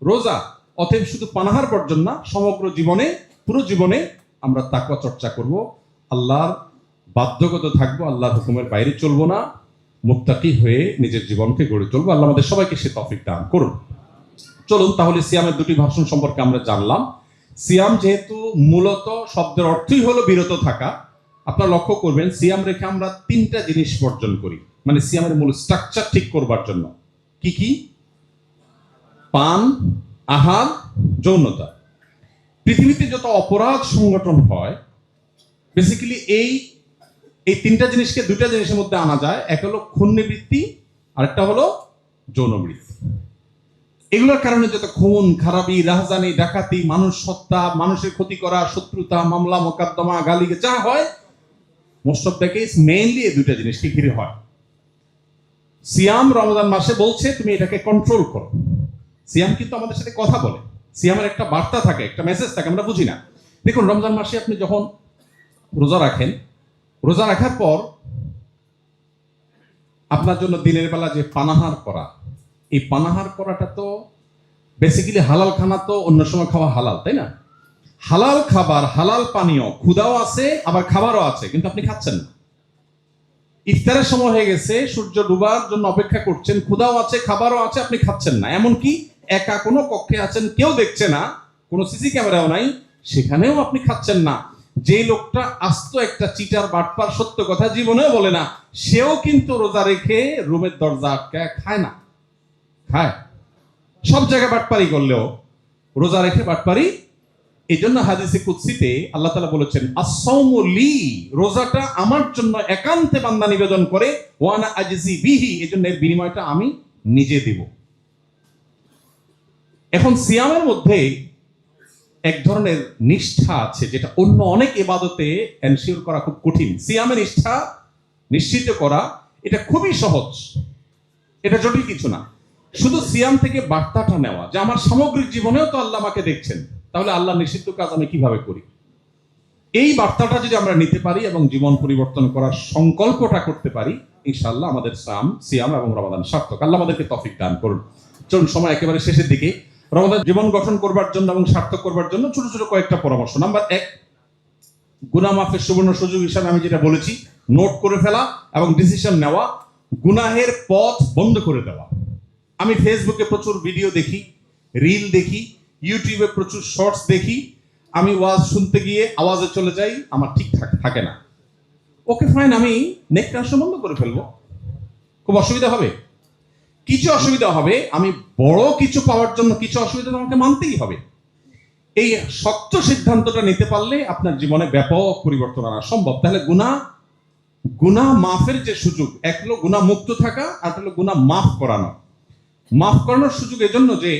রোজা। অতএব শুধু পানাহার বর্জন না, সমগ্র জীবনে, পুরো জীবনে আমরা তাকওয়া চর্চা করব, আল্লাহর বাধ্যগত থাকবো, আল্লাহর হুকুমের বাইরে চলবো না, মুত্তাকি হয়ে নিজের জীবনকে গড়ে তুলবো। আল্লাহ আমাদের সবাইকে সে তৌফিক দান করুন। চলুন তাহলে সিয়ামের দুটি ভার্সন সম্পর্কে আমরা জানলাম। সিয়াম যেহেতু মূলত শব্দের অর্থই হলো বিরত থাকা, আপনারা লক্ষ্য করবেন সিয়াম রেখে আমরা 3টা জিনিস বর্জন করি, মানে সিয়ামের মূল স্ট্রাকচার ঠিক করবার জন্য। কি কি? পান, আহার, যৌনতা। পৃথিবীতে যত অপরাধ সংগঠন হয়, বেসিক্যালি এই 3টা জিনিসকে 2টা জিনিসের মধ্যে আনা যায়। এক হলো খুনবৃত্তি, আরেকটা হলো যৌনবৃত্তি। এগুলোর কারণে যত খুন খারাপি, রাহজানি, ডাকাতি, মানুষ হত্যা, মানুষের ক্ষতি করা, শত্রুতা, মামলা মোকদ্দমা, গালি যা হয়, most of the case mainly এই 2টা জিনিসকে ঘিরে হয়। সিয়াম রমজান মাসে বলছে তুমি এটাকে কন্ট্রোল করো। সিয়াম কিন্তু আমাদের সাথে কথা বলে, সিয়ামের একটা বার্তা থাকে, একটা মেসেজ থাকে, আমরা বুঝি না। দেখুন রমজান মাসে আপনি যখন রোজা রাখেন, রোজা রাখার পর আপনার জন্য দিনের বেলা যে পানাহার করা, এই পানাহার করাটা তো বেসিক্যালি হালাল খানা, তো অন্য সময় খাওয়া হালাল, তাই না? হালাল খাবার, হালাল পানীয়, ক্ষুধাও আছে আবার খাবারও আছে, কিন্তু আপনি খাচ্ছেন না। ইফতারের সময় হয়ে গেছে, সূর্য ডুবার জন্য অপেক্ষা করছেন, ক্ষুধাও আছে খাবারও আছে, আপনি খাচ্ছেন না। এমনকি একা কোনো কক্ষে আছেন, কেউ দেখছে না, কোনো সিসি ক্যামেরাও নাই, সেখানেও আপনি খাচ্ছেন না। যে লোকটা আস্ত একটা চিটার, বাটপার, সত্য কথা জীবনেও বলে না, সেও কিন্তু রোজা রেখে রুমের দরজা আটকায় খায় না, খায়। সব জায়গায় বাটপারি করলেও রোজা রেখে বাটপারি। এই জন্য হাদিসে কুদসিতে আল্লাহ তাআলা বলেছেন, আস-সাওমু লি, রোজাটা আমার জন্য একান্তে বান্দা নিবেদন করে, ওয়া আনা আজজি বিহি, এজন্য এর বিনিময়টা আমি নিজে দেব। এখন সিয়ামের মধ্যে এক ধরনের নিষ্ঠা আছে, যেটা অন্য অনেক ইবাদতে এনশিওর করা খুব কঠিন। সিয়ামের নিষ্ঠা নিশ্চিত করা এটা খুবই সহজ, এটা জটিল কিছু না। শুধু সিয়াম থেকে বার্তাটা নেওয়া যে আমার সামগ্রিক জীবনেও তো আল্লাহ আমাকে দেখছেন, তাহলে আল্লাহ নিষিদ্ধ কাজ আমি কিভাবে করি? এই বার্তাটা যদি আমরা নিতে পারি এবং জীবন পরিবর্তন করার সংকল্পটা করতে পারি, ইনশাআল্লাহ আমাদের সিয়াম এবং রমাদান সার্থক। আল্লাহ আমাদেরকে তৌফিক দান করুন। চলুন, সময় একেবারে শেষের দিকে। রমাদান জীবন গঠন করবার জন্য এবং সার্থক করবার জন্য ছোট ছোট কয়েকটা পরামর্শ। নাম্বার 1, গুনাহ মাফের সুবর্ণ সুযোগ হিসাবে আমি যেটা বলেছি, নোট করে ফেলা এবং ডিসিশন নেওয়া, গুনাহের পথ বন্ধ করে দেওয়া। আমি ফেসবুকে প্রচুর ভিডিও দেখি, রিল দেখি, ইউটিউবে প্রচুর শর্টস দেখি। আমি ওয়াজ শুনতে গিয়ে আওয়াজে চলে যাই, আমার ঠিকঠাক থাকে না। ওকে ফাইন, আমি নেট কানেকশন বন্ধ করে ফেলবো। খুব অসুবিধা হবে? কিছু অসুবিধা হবে। আমি বড় কিছু পাওয়ার জন্য কিছু অসুবিধা আমাকে মানতেই হবে। এই শক্ত সিদ্ধান্তটা নিতে পারলে আপনার জীবনে ব্যাপক পরিবর্তন আনা সম্ভব। তাহলে গুনাহ মাফের যে সুযোগ, এক হলো গুনাহ মুক্ত থাকা, আর হলো গুনাহ মাফ করানো। মাফ করানোর সুযোগ এজন্য যে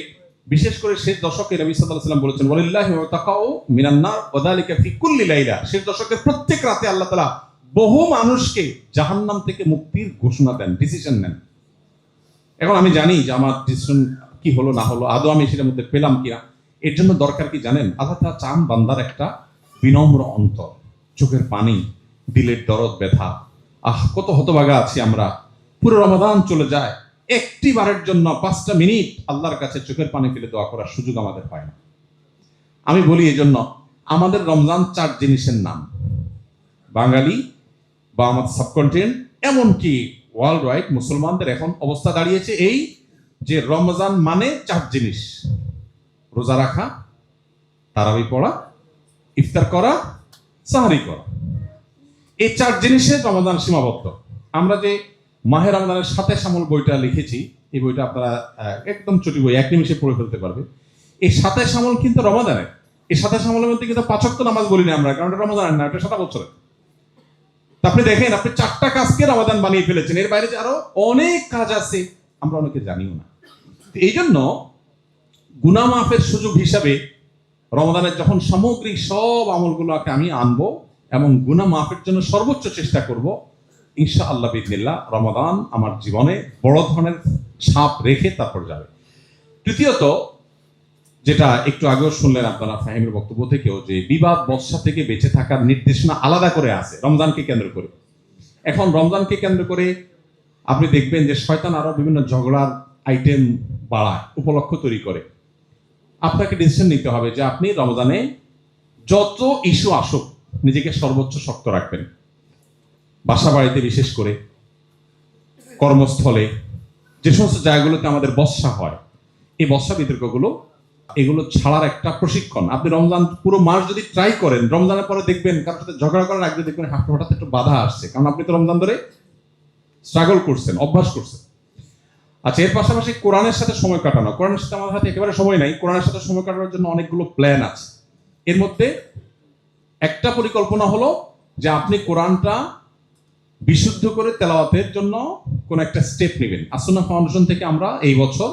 বিশেষ করে শেষ দশকে নবী সাল্লাল্লাহু আলাইহি ওয়াসাল্লাম বলেছেন, ওয়ালিল্লাহি ওয়াতাকাউ মিনান নার ওয়া যালিকা ফি কুল্লি লাইলা। শেষ দশকের প্রত্যেক রাতে আল্লাহ তাআলা বহু মানুষকে জাহান্নাম থেকে মুক্তির ঘোষণা দেন, ডিসিশন নেন। এখন আমি জানি যে আমার ডিসিশন কি হলো না হলো, আদৌ আমি সেটার মধ্যে পেলাম কিনা। এর জন্য দরকার কি জানেন? আল্লাহ তাআলা চান বান্দার একটা বিনম্র অন্তর, চোখের পানি, দিলের দরদ ব্যথা। কত হতভাগা আছি আমরা, পুরো রমাদান চলে যায়, একটি বারের জন্য 5টা মিনিট আল্লাহর কাছে চোখের পানি ফেলে দোয়া করার সুযোগ আমাদের হয় না। আমি বলি এজন্য, আমাদের রমজান 4 জিনিসের নাম। বাঙালি বা আমাদের সাবকন্টিনেন্ট, এমনকি ওয়ার্ল্ড ওয়াইড মুসলমানদের এখন অবস্থা দাঁড়িয়েছে এই যে রমজান মানে 4 জিনিস: রোজা রাখা, তারাবি পড়া, ইফতার করা, সাহারি করা। এই 4 জিনিসে রমজান সীমাবদ্ধ। আমরা যে মাহে রমজানের সাথে শামল বইটা লিখেছি, এই বইটা আপনারা একদম ছোটি বই, 1 নিমিষে পড়ে ফেলতে পারবে। এই সাথে শামল কিন্তু রমাদানের। এই সাথে শামলের মধ্যে কিন্তু 5 ওয়াক্ত নামাজ বলি না আমরা, কারণ এটা রমজানের না, এটা 7 বছরের। আপনি দেখেন, আপনি 4টা কাজকে রমাদান বানিয়ে ফেলেছেন। এর বাইরে যে আরো অনেক কাজ আছে, আমরা অনেকে জানিও না। এই জন্য গুনাহ মাফের সুযোগ হিসাবে রমাদানের যখন সামগ্রিক সব আমলগুলোকে আমি আনবো এবং গুনাহ মাফের জন্য সর্বোচ্চ চেষ্টা করব, ইনশাআল্লাহ বিইজনিল্লাহ রমাদান আমার জীবনে বড় ধরনের ছাপ রেখে তারপর যাবে। তৃতীয়ত, যেটা একটু আগেও শুনলেন আপনারা ফাহিমের বক্তব্য থেকেও, যে বিবাদ বর্ষা থেকে বেঁচে থাকার নির্দেশনা আলাদা করে আছে রমজানকে কেন্দ্র করে। এখন রমজানকে কেন্দ্র করে আপনি দেখবেন যে শয়তান আরো বিভিন্ন ঝগড়ার আইটেম বাড়ায়, উপলক্ষ তৈরি করে। আপনাকে ডিসিশন নিতে হবে যে আপনি রমজানে যত ইস্যু আসুক নিজেকে সর্বোচ্চ শক্ত রাখবেন। বাসা বাড়িতে, বিশেষ করে কর্মস্থলে, যে সমস্ত জায়গাগুলোতে আমাদের বর্ষা হয়, এই বর্ষা বিতর্কগুলো এগুলো ছাড়ার একটা প্রশিক্ষণ। আপনি রমজান পুরো মাস যদি ট্রাই করেন, রমজানের পরে দেখবেন কারোর সাথে ঝগড়া করার আগে দেখবেন হঠাৎ একটু বাধা আসছে, কারণ আপনি তো রমজান ধরে স্ট্রাগল করছেন, অভ্যাস করছেন। আচ্ছা, এর পাশাপাশি কোরআনের সাথে সময় কাটানো। কোরআনের সাথে আমাদের হাতে একেবারে সময় নাই। কোরআনের সাথে সময় কাটানোর জন্য অনেকগুলো প্ল্যান আছে। এর মধ্যে একটা পরিকল্পনা হলো যে আপনি কোরআনটা বিশুদ্ধ করে তেলাওয়াতের জন্য কোন একটা স্টেপ নেবেন। আসুন্নাহ ফাউন্ডেশন থেকে আমরা এই বছর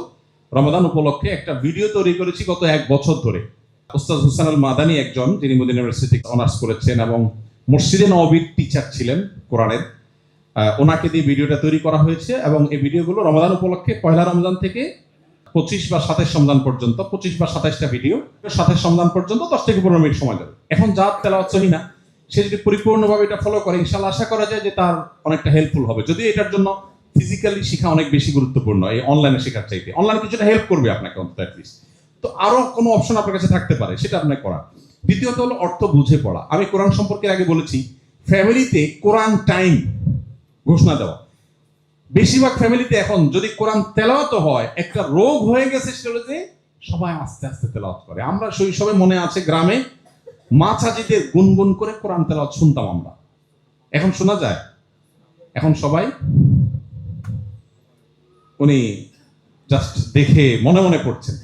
রমাদান উপলক্ষে একটা ভিডিও তৈরি করেছি গত 1 বছর ধরে। ওস্তাদ হুসাইন আল মাদানী, একজন যিনি মদিনা ইউনিভার্সিটি অনার্স করেছেন এবং মসজিদে নববীর টিচার ছিলেন কোরআনের, ওনাকে দিয়ে ভিডিওটা তৈরি করা হয়েছে। এবং এই ভিডিওগুলো রমাদান উপলক্ষে পয়লা রমজান থেকে 25 বা 27 রমজান পর্যন্ত, 25 বা 27টা ভিডিও, 27 রমজান পর্যন্ত 10 থেকে 15 মিনিট সময় যাবে। এখন যার তেলাওয়াত সহি না, সে যদি পরিপূর্ণভাবে এটা ফলো করে, ইনশাআল্লাহ আশা করা যায় যে তার অনেকটা হেল্পফুল হবে। যদি এটার জন্য ফিজিক্যালি শেখা অনেক বেশি গুরুত্বপূর্ণ এই অনলাইনে শেখার চাইতে, অনলাইনে কিছুটা হেল্প করবে আপনাকে অন্তত অ্যাটলিস্ট। তো আরো কোনো অপশন আপনার কাছে থাকতে পারে, সেটা আপনাকে করা। দ্বিতীয়ত হলো অর্থ বুঝে পড়া। আমি কোরআন সম্পর্কে আগে বলেছি, ফ্যামিলিতে কোরআন টাইম ঘোষণা দেওয়া। বেশিরভাগ ফ্যামিলিতে এখন যদি কোরআন তেলাওয়াত হয়, একটা রোগ হয়ে গেছে, সেটা হলো যে সবাই আস্তে আস্তে তেলাওয়াত করে। আমরা শৈশবে মনে আছে গ্রামে মা চাচিদের গুনগুন করে কোরআন তেলাওয়াত শুনতাম আমরা। এখন শোনা যায়? এখন সবাই উনি জাস্ট দেখে মনে মনে পড়ছেন।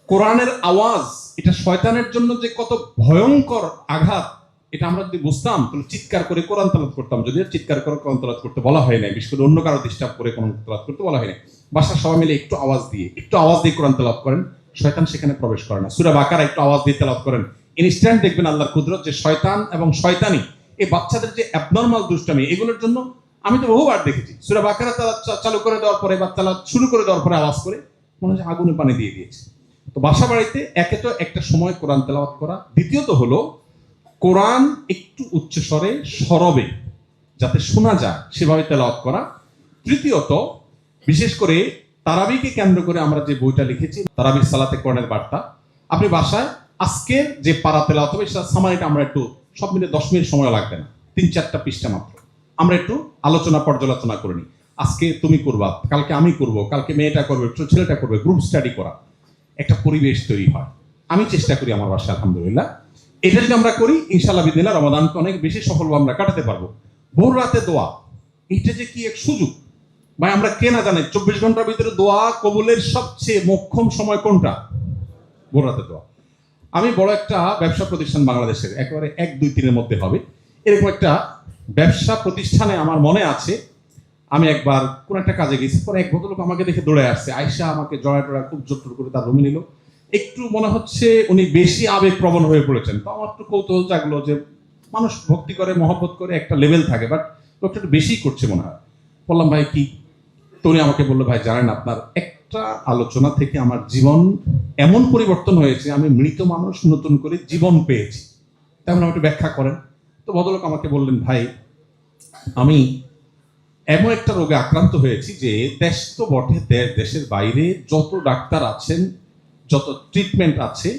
কোরআনের আওয়াজ এটা শয়তানের জন্য যে কত ভয়ঙ্কর আঘাত, এটা আমরা যদি বুঝতাম তাহলে চিৎকার করে কোরআন তেলাওয়াত করতাম। যদিও চিৎকার করে কোরআন তেলাওয়াত করতে বলা হয় না, বিশেষ করে অন্য কারো ডিস্টার্ব করে কোরআন তেলাওয়াত করতে বলা হয় না। বাসার সবাই মিলে একটু আওয়াজ দিয়ে কোরআন তেলাওয়াত করেন, শয়তান সেখানে প্রবেশ করে না। সূরা বাকারা একটু আওয়াজ দিয়ে তেলাওয়াত করেন, ইনস্ট্যান্ট দেখবেন আল্লাহর কুদরত, যে শয়তান এবং শয়তানি এই বাচ্চাদের যে অ্যাবনরমাল দুষ্টামি, এগুলোর জন্য আমি তো বহুবার দেখেছি সূরা বাকারা চালু করে দেওয়ার পরে বা তেলাওয়াত শুরু করে দেওয়ার পরে আওয়াজ করে মনে হচ্ছে আগুনে পানি দিয়ে দিয়েছে। তো বাসা বাড়িতে একে তো একটা সময় কোরআন তেলাওয়াত করা, দ্বিতীয়ত হলো কোরআন একটু উচ্চস্বরে সরবে যাতে শোনা যায় সেভাবে তেলাওয়াত করা, তৃতীয়ত বিশেষ করে তারাবিকে কেন্দ্র করে আমরা যে বইটা লিখেছি তারাবির সালাতে কোরআনের বার্তা, আপনি বাসায় আজকের যে পারা তেলাওয়াত হবে সেটা সামারিটা আমরা একটু সব মিলে 10 মিনিট সময় লাগবে না, 3-4টা পৃষ্ঠা মাত্র আমরা একটু আলোচনা পর্যালোচনা করে নিই। আজকে তুমি করবা, কালকে আমি করব, কালকে মেয়েটা করবে, ছেলেটা করবে, গ্রুপ স্টাডি করা, একটা পরিবেশ তৈরি হয়। আমি চেষ্টা করি আমার বাসায় আলহামদুলিল্লাহ। এটা যদি আমরা করি ইনশাআল্লাহ বিদিনিল্লাহ রমাদানকে অনেক বেশি সফলভাবে আমরা কাটাতে পারবো। ভোর রাতে দোয়া, এটা যে কি এক সুযোগ ভাই, আমরা কে না জানি 24 ঘন্টার ভিতরে দোয়া কবুলের সবচেয়ে মোক্ষম সময় কোনটা? ভোর রাতে দোয়া। আমি বড় একটা ব্যবসা প্রতিষ্ঠান বাংলাদেশের একেবারে 1-2-3-এর মধ্যে হবে এরকম একটা ব্যবসা প্রতিষ্ঠানে আমার মনে আছে, আমি একবার কোন একটা কাজে গেছি, পরে এক ভদ্রলোক আমাকে দেখে দৌড়ে আসছে, আয়সা আমাকে জড়ায় টড়ায় খুব জোর করে তার রুমে নিল। একটু মনে হচ্ছে উনি বেশি আবেগপ্রবণ হয়ে পড়েছেন। তো আমার একটু কৌতূহল জাগলো যে মানুষ ভক্তি করে মহব্বত করে একটা লেভেল থাকে, বাট লোকটা একটু বেশি করছে মনে হয়। বললাম ভাই কি? তো উনি আমাকে বললো ভাই জানেন আপনার একটা আলোচনা থেকে আমার জীবন এমন পরিবর্তন হয়েছে, আমি মৃত মানুষ নতুন করে জীবন পেয়েছি। তেমন একটু ব্যাখ্যা করেন। তো ভদ্রলোক আমাকে বললেন ভাই আমি এমন একটা রোগে আক্রান্ত হয়েছি যে দেশ তো বটে, দেশের বাইরে যত ডাক্তার আছেন, যত ট্রিটমেন্ট আছে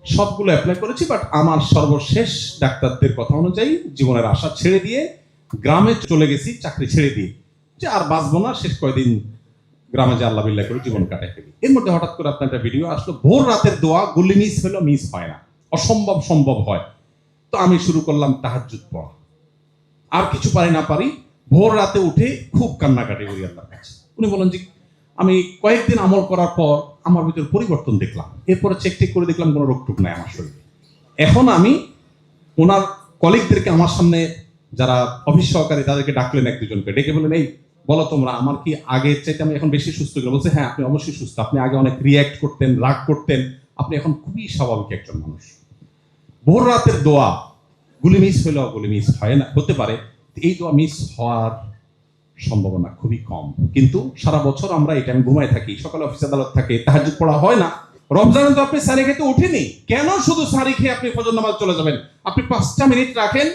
সবগুলো অ্যাপ্লাই করেছি, বাট আমার সর্বশেষ ডাক্তারদের কথা অনুযায়ী জীবনের আশা ছেড়ে দিয়ে গ্রামে চলে গেছি চাকরি ছেড়ে দিয়ে, যে আর বাঁচবো না, শেষ কয়েকদিন গ্রামে যে আল্লাহ বিল্লাহ করে জীবন কাটাই ফেলি। এর মধ্যে হঠাৎ করে আপনার একটা ভিডিও আসলো, ভোর রাতের দোয়া গুলি মিস হলো, মিস হয় না, অসম্ভব সম্ভব হয়। তো আমি শুরু করলাম তাহাজ্জুদ পড়া, আর কিছু পারি না পারি ভোর রাতে উঠে খুব কান্নাকাটি করি আল্লাহর কাছে। উনি বলেন যে আমি কয়েকদিন আমল করার পর আমার ভিতর পরিবর্তন দেখলাম, এরপরে চেক টেক করে দেখলাম কোনো রোগটুক নাই আমার শরীরে। এখন আমি ওনার কলিগদেরকে আমার সামনে যারা অফিস সহকারী তাদেরকে ডাকলেন, 1-2জনকে ডেকে বললেন এই বলো তোমরা আমার কি আগের চাইতে আমি এখন বেশি সুস্থ গেলাম? বলছে হ্যাঁ আপনি অবশ্যই সুস্থ, আপনি আগে অনেক রিয়্যাক্ট করতেন, রাগ করতেন, আপনি এখন খুবই স্বাভাবিক একজন মানুষ। ভোর রাতের দোয়া গুলি মিস হলেও গুলি মিস হয় না, হতে পারে এই দোয়া মিস হওয়ার সম্ভাবনা খুবই কম, কিন্তু সারা বছর আমরা এই টাইম ঘুমায় থাকি, সকালে অফিস আদালত থাকে, তাহাজ্জুদ পড়া হয় না। রমজানে তো আপনি সারি খেতে উঠেনি, কেন শুধু সারি খেয়ে আপনি ফজর নামাজ চলে যাবেন? আপনি 5টা মিনিট রাখেন,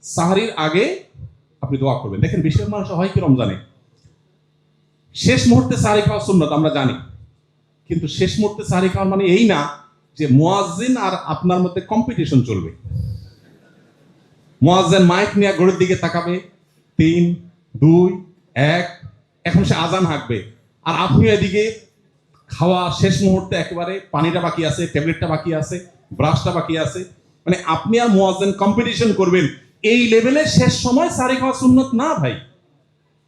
সাহারির আগে আপনি দোয়া করবেন। দেখেন বেশিরভাগ মানুষ হয় কি রমজানে শেষ মুহূর্তে সাহারি খাওয়া সুন্নত আমরা জানি, কিন্তু শেষ মুহূর্তে সাহারি খাওয়ার মানে এই না যে মুয়াজ্জিন আর আপনার মধ্যে কম্পিটিশন চলবে। মুয়াজ্জিন মাইক নিয়ে ঘড়ির দিকে তাকাবে, 3, 2, 1, এখন সে আজান হাঁকবে, আর আপনি এদিকে খাওয়া শেষ মুহূর্তে একেবারে পানিটা বাকি আছে, ট্যাবলেটটা বাকি আছে, ব্রাশটা বাকি আছে, মানে আপনি আর মুয়াজ্জিন কম্পিটিশন করবেন। এই লেভেলে শেষ সময় সাহারি খাওয়া সুন্নত না ভাই।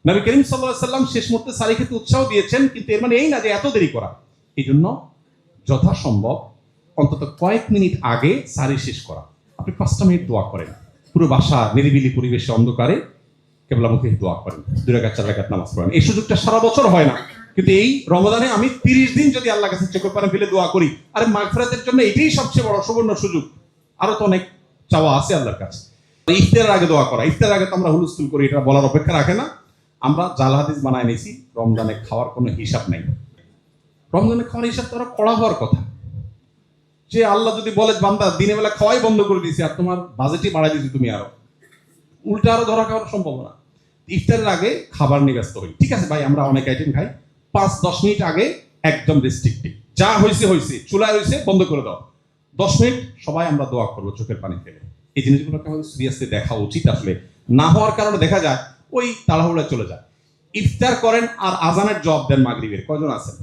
নবী করিম সাল্লাল্লাহু আলাইহি ওয়াসাল্লাম শেষ মুহূর্তে সাহারি খেতে উৎসাহ দিয়েছেন, কিন্তু এর মানে এই না যে এত দেরি করা। এই জন্য যথাসম্ভব অন্তত কয়েক মিনিট আগে সাহারি শেষ করা। আপনি 5টা মিনিট দোয়া করেন, পুরো বাসা নিরিবিলি পরিবেশে অন্ধকারে কেবলামুখী দোয়া করেন, 2 রাকাত 4 রাকাত নামাজ পড়েন। এই সুযোগটা সারা বছর হয় না, কিন্তু এই রমজানে আমি 30 দিন যদি আল্লাহর কাছে চোখের পানি ফেলে দোয়া করি, আরে মাগফিরাতের জন্য এটাই সবচেয়ে বড় সুবর্ণ সুযোগ। আরো তো অনেক চাওয়া আছে আল্লাহর কাছে। ইফতারের আগে দোয়া করা, ইফতারের আগে তো আমরা হুলস্থুল করি, এটা বলার অপেক্ষা রাখে না। আমরা জাল হাদিস বানায় নিয়েছি, রমজানে খাওয়ার কোনো হিসাব নেই। রমজানে খাওয়ার হিসাব তো আরো কড়া হওয়ার কথা, যে আল্লাহ যদি বলে বান্দা দিনের বেলা খাওয়াই বন্ধ করে দিয়েছে আর তোমার বাজেটই বাড়াই দিয়েছি, তুমি আরো উল্টা আরো ধরা খাওয়ার সম্ভাবনা। ইফতারের আগে খাবার নিয়ে ব্যস্ত হই, ঠিক আছে ভাই আমরা অনেক আইটেম খাই, 5-10 মিনিট আগে একদম রেস্ট্রিক্টিভ, যা হয়েছে হয়েছে, চুলায় হয়েছে বন্ধ করে দাও, 10 মিনিট সবাই আমরা দোয়া করবো চোখের পানি ফেলে। এই জিনিসগুলোকে আমাদের সিরিয়াসলি দেখা উচিত। আসলে না হওয়ার কারণে দেখা যায় ওই তাড়াহুড়া চলে যায়। ইফতার করেন আর আজানের জবাব দেন মাগরিবের, কয়জন আছেন?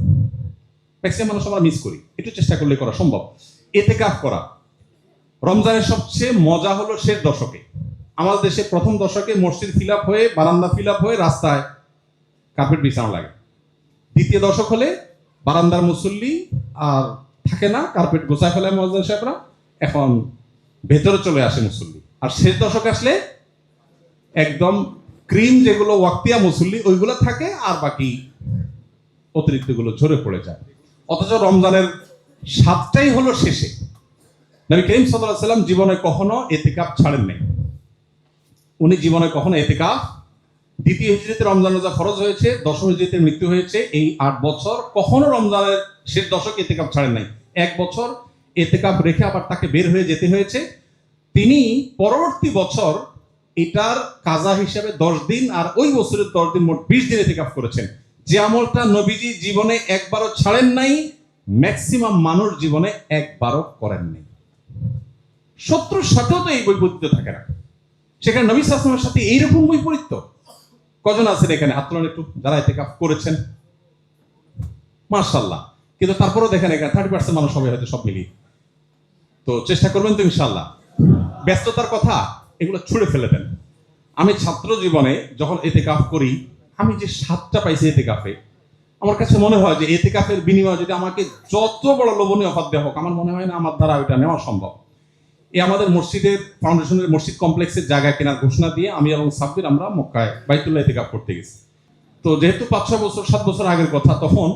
ম্যাক্সিমাম মানুষ আমরা মিস করি, একটু চেষ্টা করলে করা সম্ভব। ইতিকাফ করা, রমজানের সবচেয়ে মজা হলো শেষ দশকে। আমাদের দেশে প্রথম দশকে মসজিদ ফিল আপ হয়ে, বারান্দা ফিল আপ হয়ে রাস্তায় কার্পেট বিছানো লাগে। দ্বিতীয় দশক হলে বারান্দার মুসল্লি আর থাকে না, কার্পেট গোছায় ফেলে মুয়াজ্জিন সাহেবরা, এখন ভেতরে চলে আসে মুসল্লি। আর শেষ দশক আসলে একদম ক্রিম যেগুলো ওয়াক্তিয়া মুসল্লি ওইগুলো থাকে, আর বাকি অতিরিক্ত গুলো ঝরে পড়ে যায়। অথচ রমজানের স্বাদটাই হলো শেষে। নবী করিম সাল্লাল্লাহু আলাইহি ওয়াসাল্লাম জীবনে কখনো ইতিকাফ ছাড়েন নাই, উনি জীবনে কখনো ইতিকাফ দ্বিতীয় হিজরিতে রমজান রোজা ফরজ হয়েছে, দশম হিজরিতে মৃত্যু হয়েছে। এই 8 বছর কখনো রমজানের শেষ দশক এতেকাফ ছাড়েন নাই। 1 বছর এতেকাফ রেখে আবার তাকে বের হয়ে যেতে হয়েছে। তিনি পরবর্তী বছর এটার কাজা হিসেবে 10 দিন, আর ওই বছরের 10 দিন, মোট 20 দিন এতেকাফ করেছেন। যে আমলটা নবীজি জীবনে একবারও ছাড়েন নাই, ম্যাক্সিমাম মানুষ জীবনে একবারও করেন নাই। শত্রুর সাথেও তো এই বৈপরীত্য থাকে না, সেখানে নবী সাল্লাল্লাহু আলাইহি ওয়াসাল্লামের সাথে এইরকম বৈপরীত্য। কজন আছেন এখানে হাত তোলেন একটু যারা ইতিকাফ করেছেন? মাশাআল্লাহ। কিন্তু তারপরেও দেখেন এখানে 30% মানুষ হবে হয়তো সব মিলিয়ে। তো চেষ্টা করবেন তো ইনশাআল্লাহ। ব্যস্ততার কথা এগুলো ছুঁড়ে ফেলে দেন। আমি ছাত্র জীবনে যখন ইতিকাফ করি, আমি যে স্বাদটা পাইছি ইতিকাফে, আমার কাছে মনে হয় যে ইতিকাফের বিনিময়ে যদি আমাকে যত বড় লোভনীয় অফার দেওয়া হোক, আমার মনে হয় না আমার দ্বারা ওইটা নেওয়া সম্ভব। এই আমাদের মসজিদের ফাউন্ডেশনের মসজিদ কমপ্লেক্সের জায়গা কেনার ঘোষণা দিয়ে আমি এবং সাব্বির আমরা মক্কায় বাইতুল্লাহ ইতিকাফ করতে গেছি। তো যেহেতু 5-6 বছর 7 বছর আগের কথা, তখন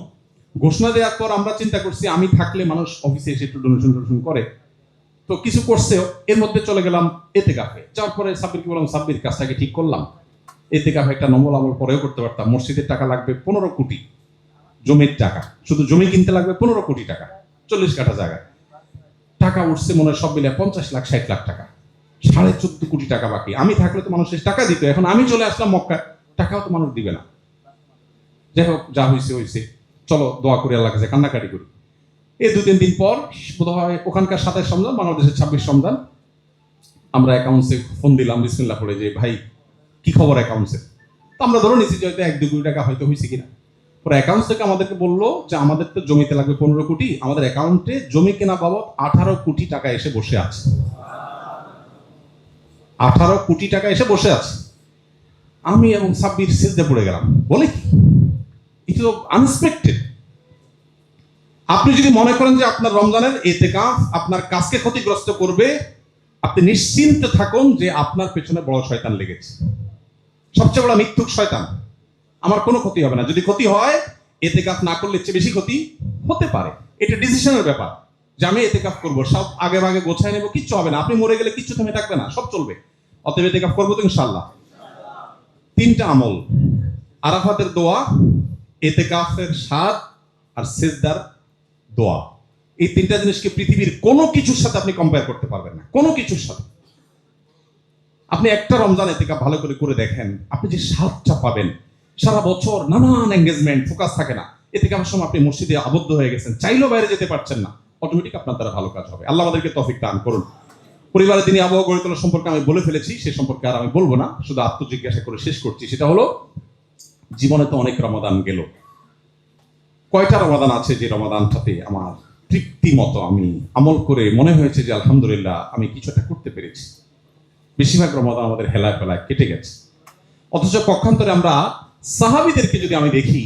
ঘোষণা দেওয়ার পর আমরা চিন্তা করছি আমি থাকলে মানুষ অফিসে এসে একটু ডোনেশন করে, তো কিছু করছে। এর মধ্যে চলে গেলাম ইতিকাফে। যাওয়ার পরে সাব্বিরকে বললাম, সাব্বির কাজটাকে ঠিক করলাম, ইতিকাফে একটা নম্বর আমল পরেও করতে পারতাম। মসজিদের টাকা লাগবে 15 কোটি, জমির টাকা, শুধু জমি কিনতে লাগবে 15 কোটি টাকা, 40 কাঠা জায়গা। টাকা উঠছে মনে হয় সব মিলে 50 লাখ 60 লাখ টাকা, 14.5 কোটি টাকা বাকি। আমি থাকলে তো মানুষের টাকা দিত, এখন আমি চলে আসলাম মক্কা, টাকাও তো মানুষ দিবে না। যাই হোক, যা হয়েছে হয়েছে, চলো দোয়া করি, আল্লাহ কাছে কান্নাকাটি করি। এই 2-3 দিন পর বোধ হয় ওখানকার 27 রমজান, বাংলাদেশের 26 রমজান, আমরা অ্যাকাউন্টসে ফোন দিলাম বিসমিল্লাহ পড়ে, যে ভাই কি খবর অ্যাকাউন্টসে। তো আমরা ধরে নিচ্ছি যে হয়তো 1-2 কোটি টাকা হয়তো হয়েছে কিনা। পরে অ্যাকাউন্টস থেকে আমাদেরকে বললো যে আমাদের তো জমিতে লাগবে 15 কোটি, আমাদের অ্যাকাউন্টে জমি কেনা বাবদ 18 কোটি টাকা এসে বসে আছে। 18 কোটি টাকা এসে বসে আছে। আমি এবং সাব্বির সিজদে পড়ে গেলাম, বলে কি ইট ইজ আনএক্সপেক্টেড। আপনি যদি মনে করেন যে আপনার রমজানের ইতিকাফ আপনার কাজকে ক্ষতিগ্রস্ত করবে, আপনি নিশ্চিন্ত থাকুন যে আপনার পেছনে বড় শয়তান লেগেছে, সবচেয়ে বড় মিথ্যুক শয়তান। আমার কোনো ক্ষতি হবে না। যদি ক্ষতি হয়, ইতিকাফ না করলে চেয়ে বেশি ক্ষতি হতে পারে। এটা ডিসিশনের ব্যাপার যে আমি ইতিকাফ করবো, সব আগে ভাগে গোছায় নেবো, কিচ্ছু হবে না। আপনি মরে গেলে কিচ্ছু থেমে থাকবে না, সব চলবে। অতএব ইতিকাফ করবো তো ইনশাআল্লাহ। 3টা আমল, আরাফাতের দোয়া, ইতিকাফের স্বাদ, আর সিজদার দোয়া। এই 3টা জিনিসকে পৃথিবীর কোনো কিছুর সাথে আপনি কম্পেয়ার করতে পারবেন না, কোনো কিছুর সাথে। আপনি একটা রমজান ইতিকাফ ভালো করে করে দেখেন, আপনি যে স্বাদটা পাবেন। সারা বছর নানান এঙ্গেজমেন্ট, ফোকাস থাকে না। ইতিকাফের সময় আপনি মসজিদে আবদ্ধ হয়ে গেছেন, চাইলেও বাইরে যেতে পারছেন না, অটোমেটিক আপনার দ্বারা ভালো কাজ হবে। আল্লাহ আমাদেরকে তৌফিক দান করুন। পরিবারে তিনি আবহাওয়া গড়ে তোলা সম্পর্কে আমি বলে ফেলেছি, সে সম্পর্কে আর আমি বলবো না, শুধু আত্মজিজ্ঞাসা করে শেষ করছি। সেটা হলো, জীবনে তো অনেক রমাদান গেল, কয়টা রমাদান আছে যে রমাদানটাতে আমার তৃপ্তি মতো আমি আমল করে মনে হয়েছে যে আলহামদুলিল্লাহ আমি কিছু একটা করতে পেরেছি? বেশিরভাগ রমাদান আমাদের হেলায় ফেলায় কেটে গেছে। অথচ পক্ষান্তরে আমরা সাহাবীদেরকে যদি আমি দেখি,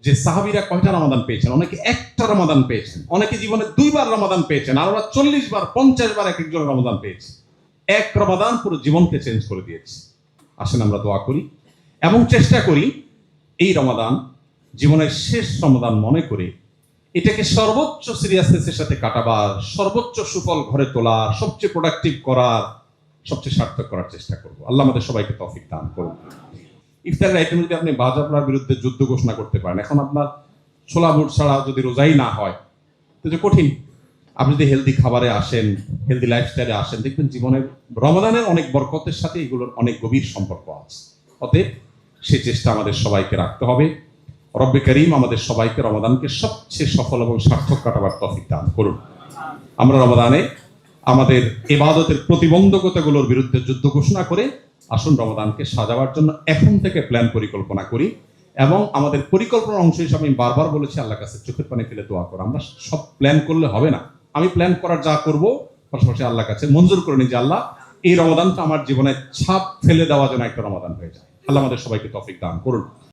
যে সাহাবীরা কয়টা রমাদান পেয়েছেন, অনেকে একটা রমাদান পেয়েছেন, অনেকে জীবনে 2 বার রমাদান পেয়েছেন, আর ওরা 40 বার 50 বার এক একজন রমাদান পেয়েছে। এক রমাদান পুরো জীবনকে চেঞ্জ করে দিয়েছে। আসেন আমরা দোয়া করি এবং চেষ্টা করি এই রমাদান জীবনের শেষ রমাদান মনে করে এটাকে সর্বোচ্চ সিরিয়াসনেসের সাথে কাটাবার, সর্বোচ্চ সুফল ঘরে তোলার, সবচেয়ে প্রোডাক্টিভ করার, সবচেয়ে সার্থক করার চেষ্টা করব। আল্লাহ আমাদের সবাইকে তৌফিক দান করুন। ইফতারের আইটেম যদি আপনি বাজাবলার বিরুদ্ধে যুদ্ধ ঘোষণা করতে পারেন, এখন আপনার ছোলা বুট ছাড়া যদি রোজাই না হয়, তো যে কঠিন। আপনি যদি হেলদি খাবারে আসেন, হেলদি লাইফস্টাইলে আসেন, দেখবেন জীবনের রমাদানের অনেক বরকতের সাথে এগুলোর অনেক গভীর সম্পর্ক আছে। অতএব সেই চেষ্টা আমাদের সবাইকে রাখতে হবে। রব্বে করিম আমাদের সবাইকে রমাদানকে সবচেয়ে সফল এবং সার্থক কাটাবার তৌফিক দান করুন। আমরা রমাদানে আমাদের ইবাদতের প্রতিবন্ধকতাগুলোর বিরুদ্ধে যুদ্ধ ঘোষণা করে আসুন রমাদানকে সাজাবার জন্য এখন থেকে প্ল্যান পরিকল্পনা করি। এবং আমাদের পরিকল্পনার অংশ হিসেবে আমি বারবার বলেছি, আল্লাহর কাছে চোখের পানি ফেলে দোয়া করো। আমরা সব প্ল্যান করলে হবে না, আমি প্ল্যান করার যা করব পাশাপাশি আল্লাহর কাছে মঞ্জুর করে নিই যে আল্লাহ এই রমাদানটা আমার জীবনে ছাপ ফেলে দেওয়া যেন একটা রমাদান হয়ে যায়। আল্লাহ আমাদের সবাইকে তৌফিক দান করুন।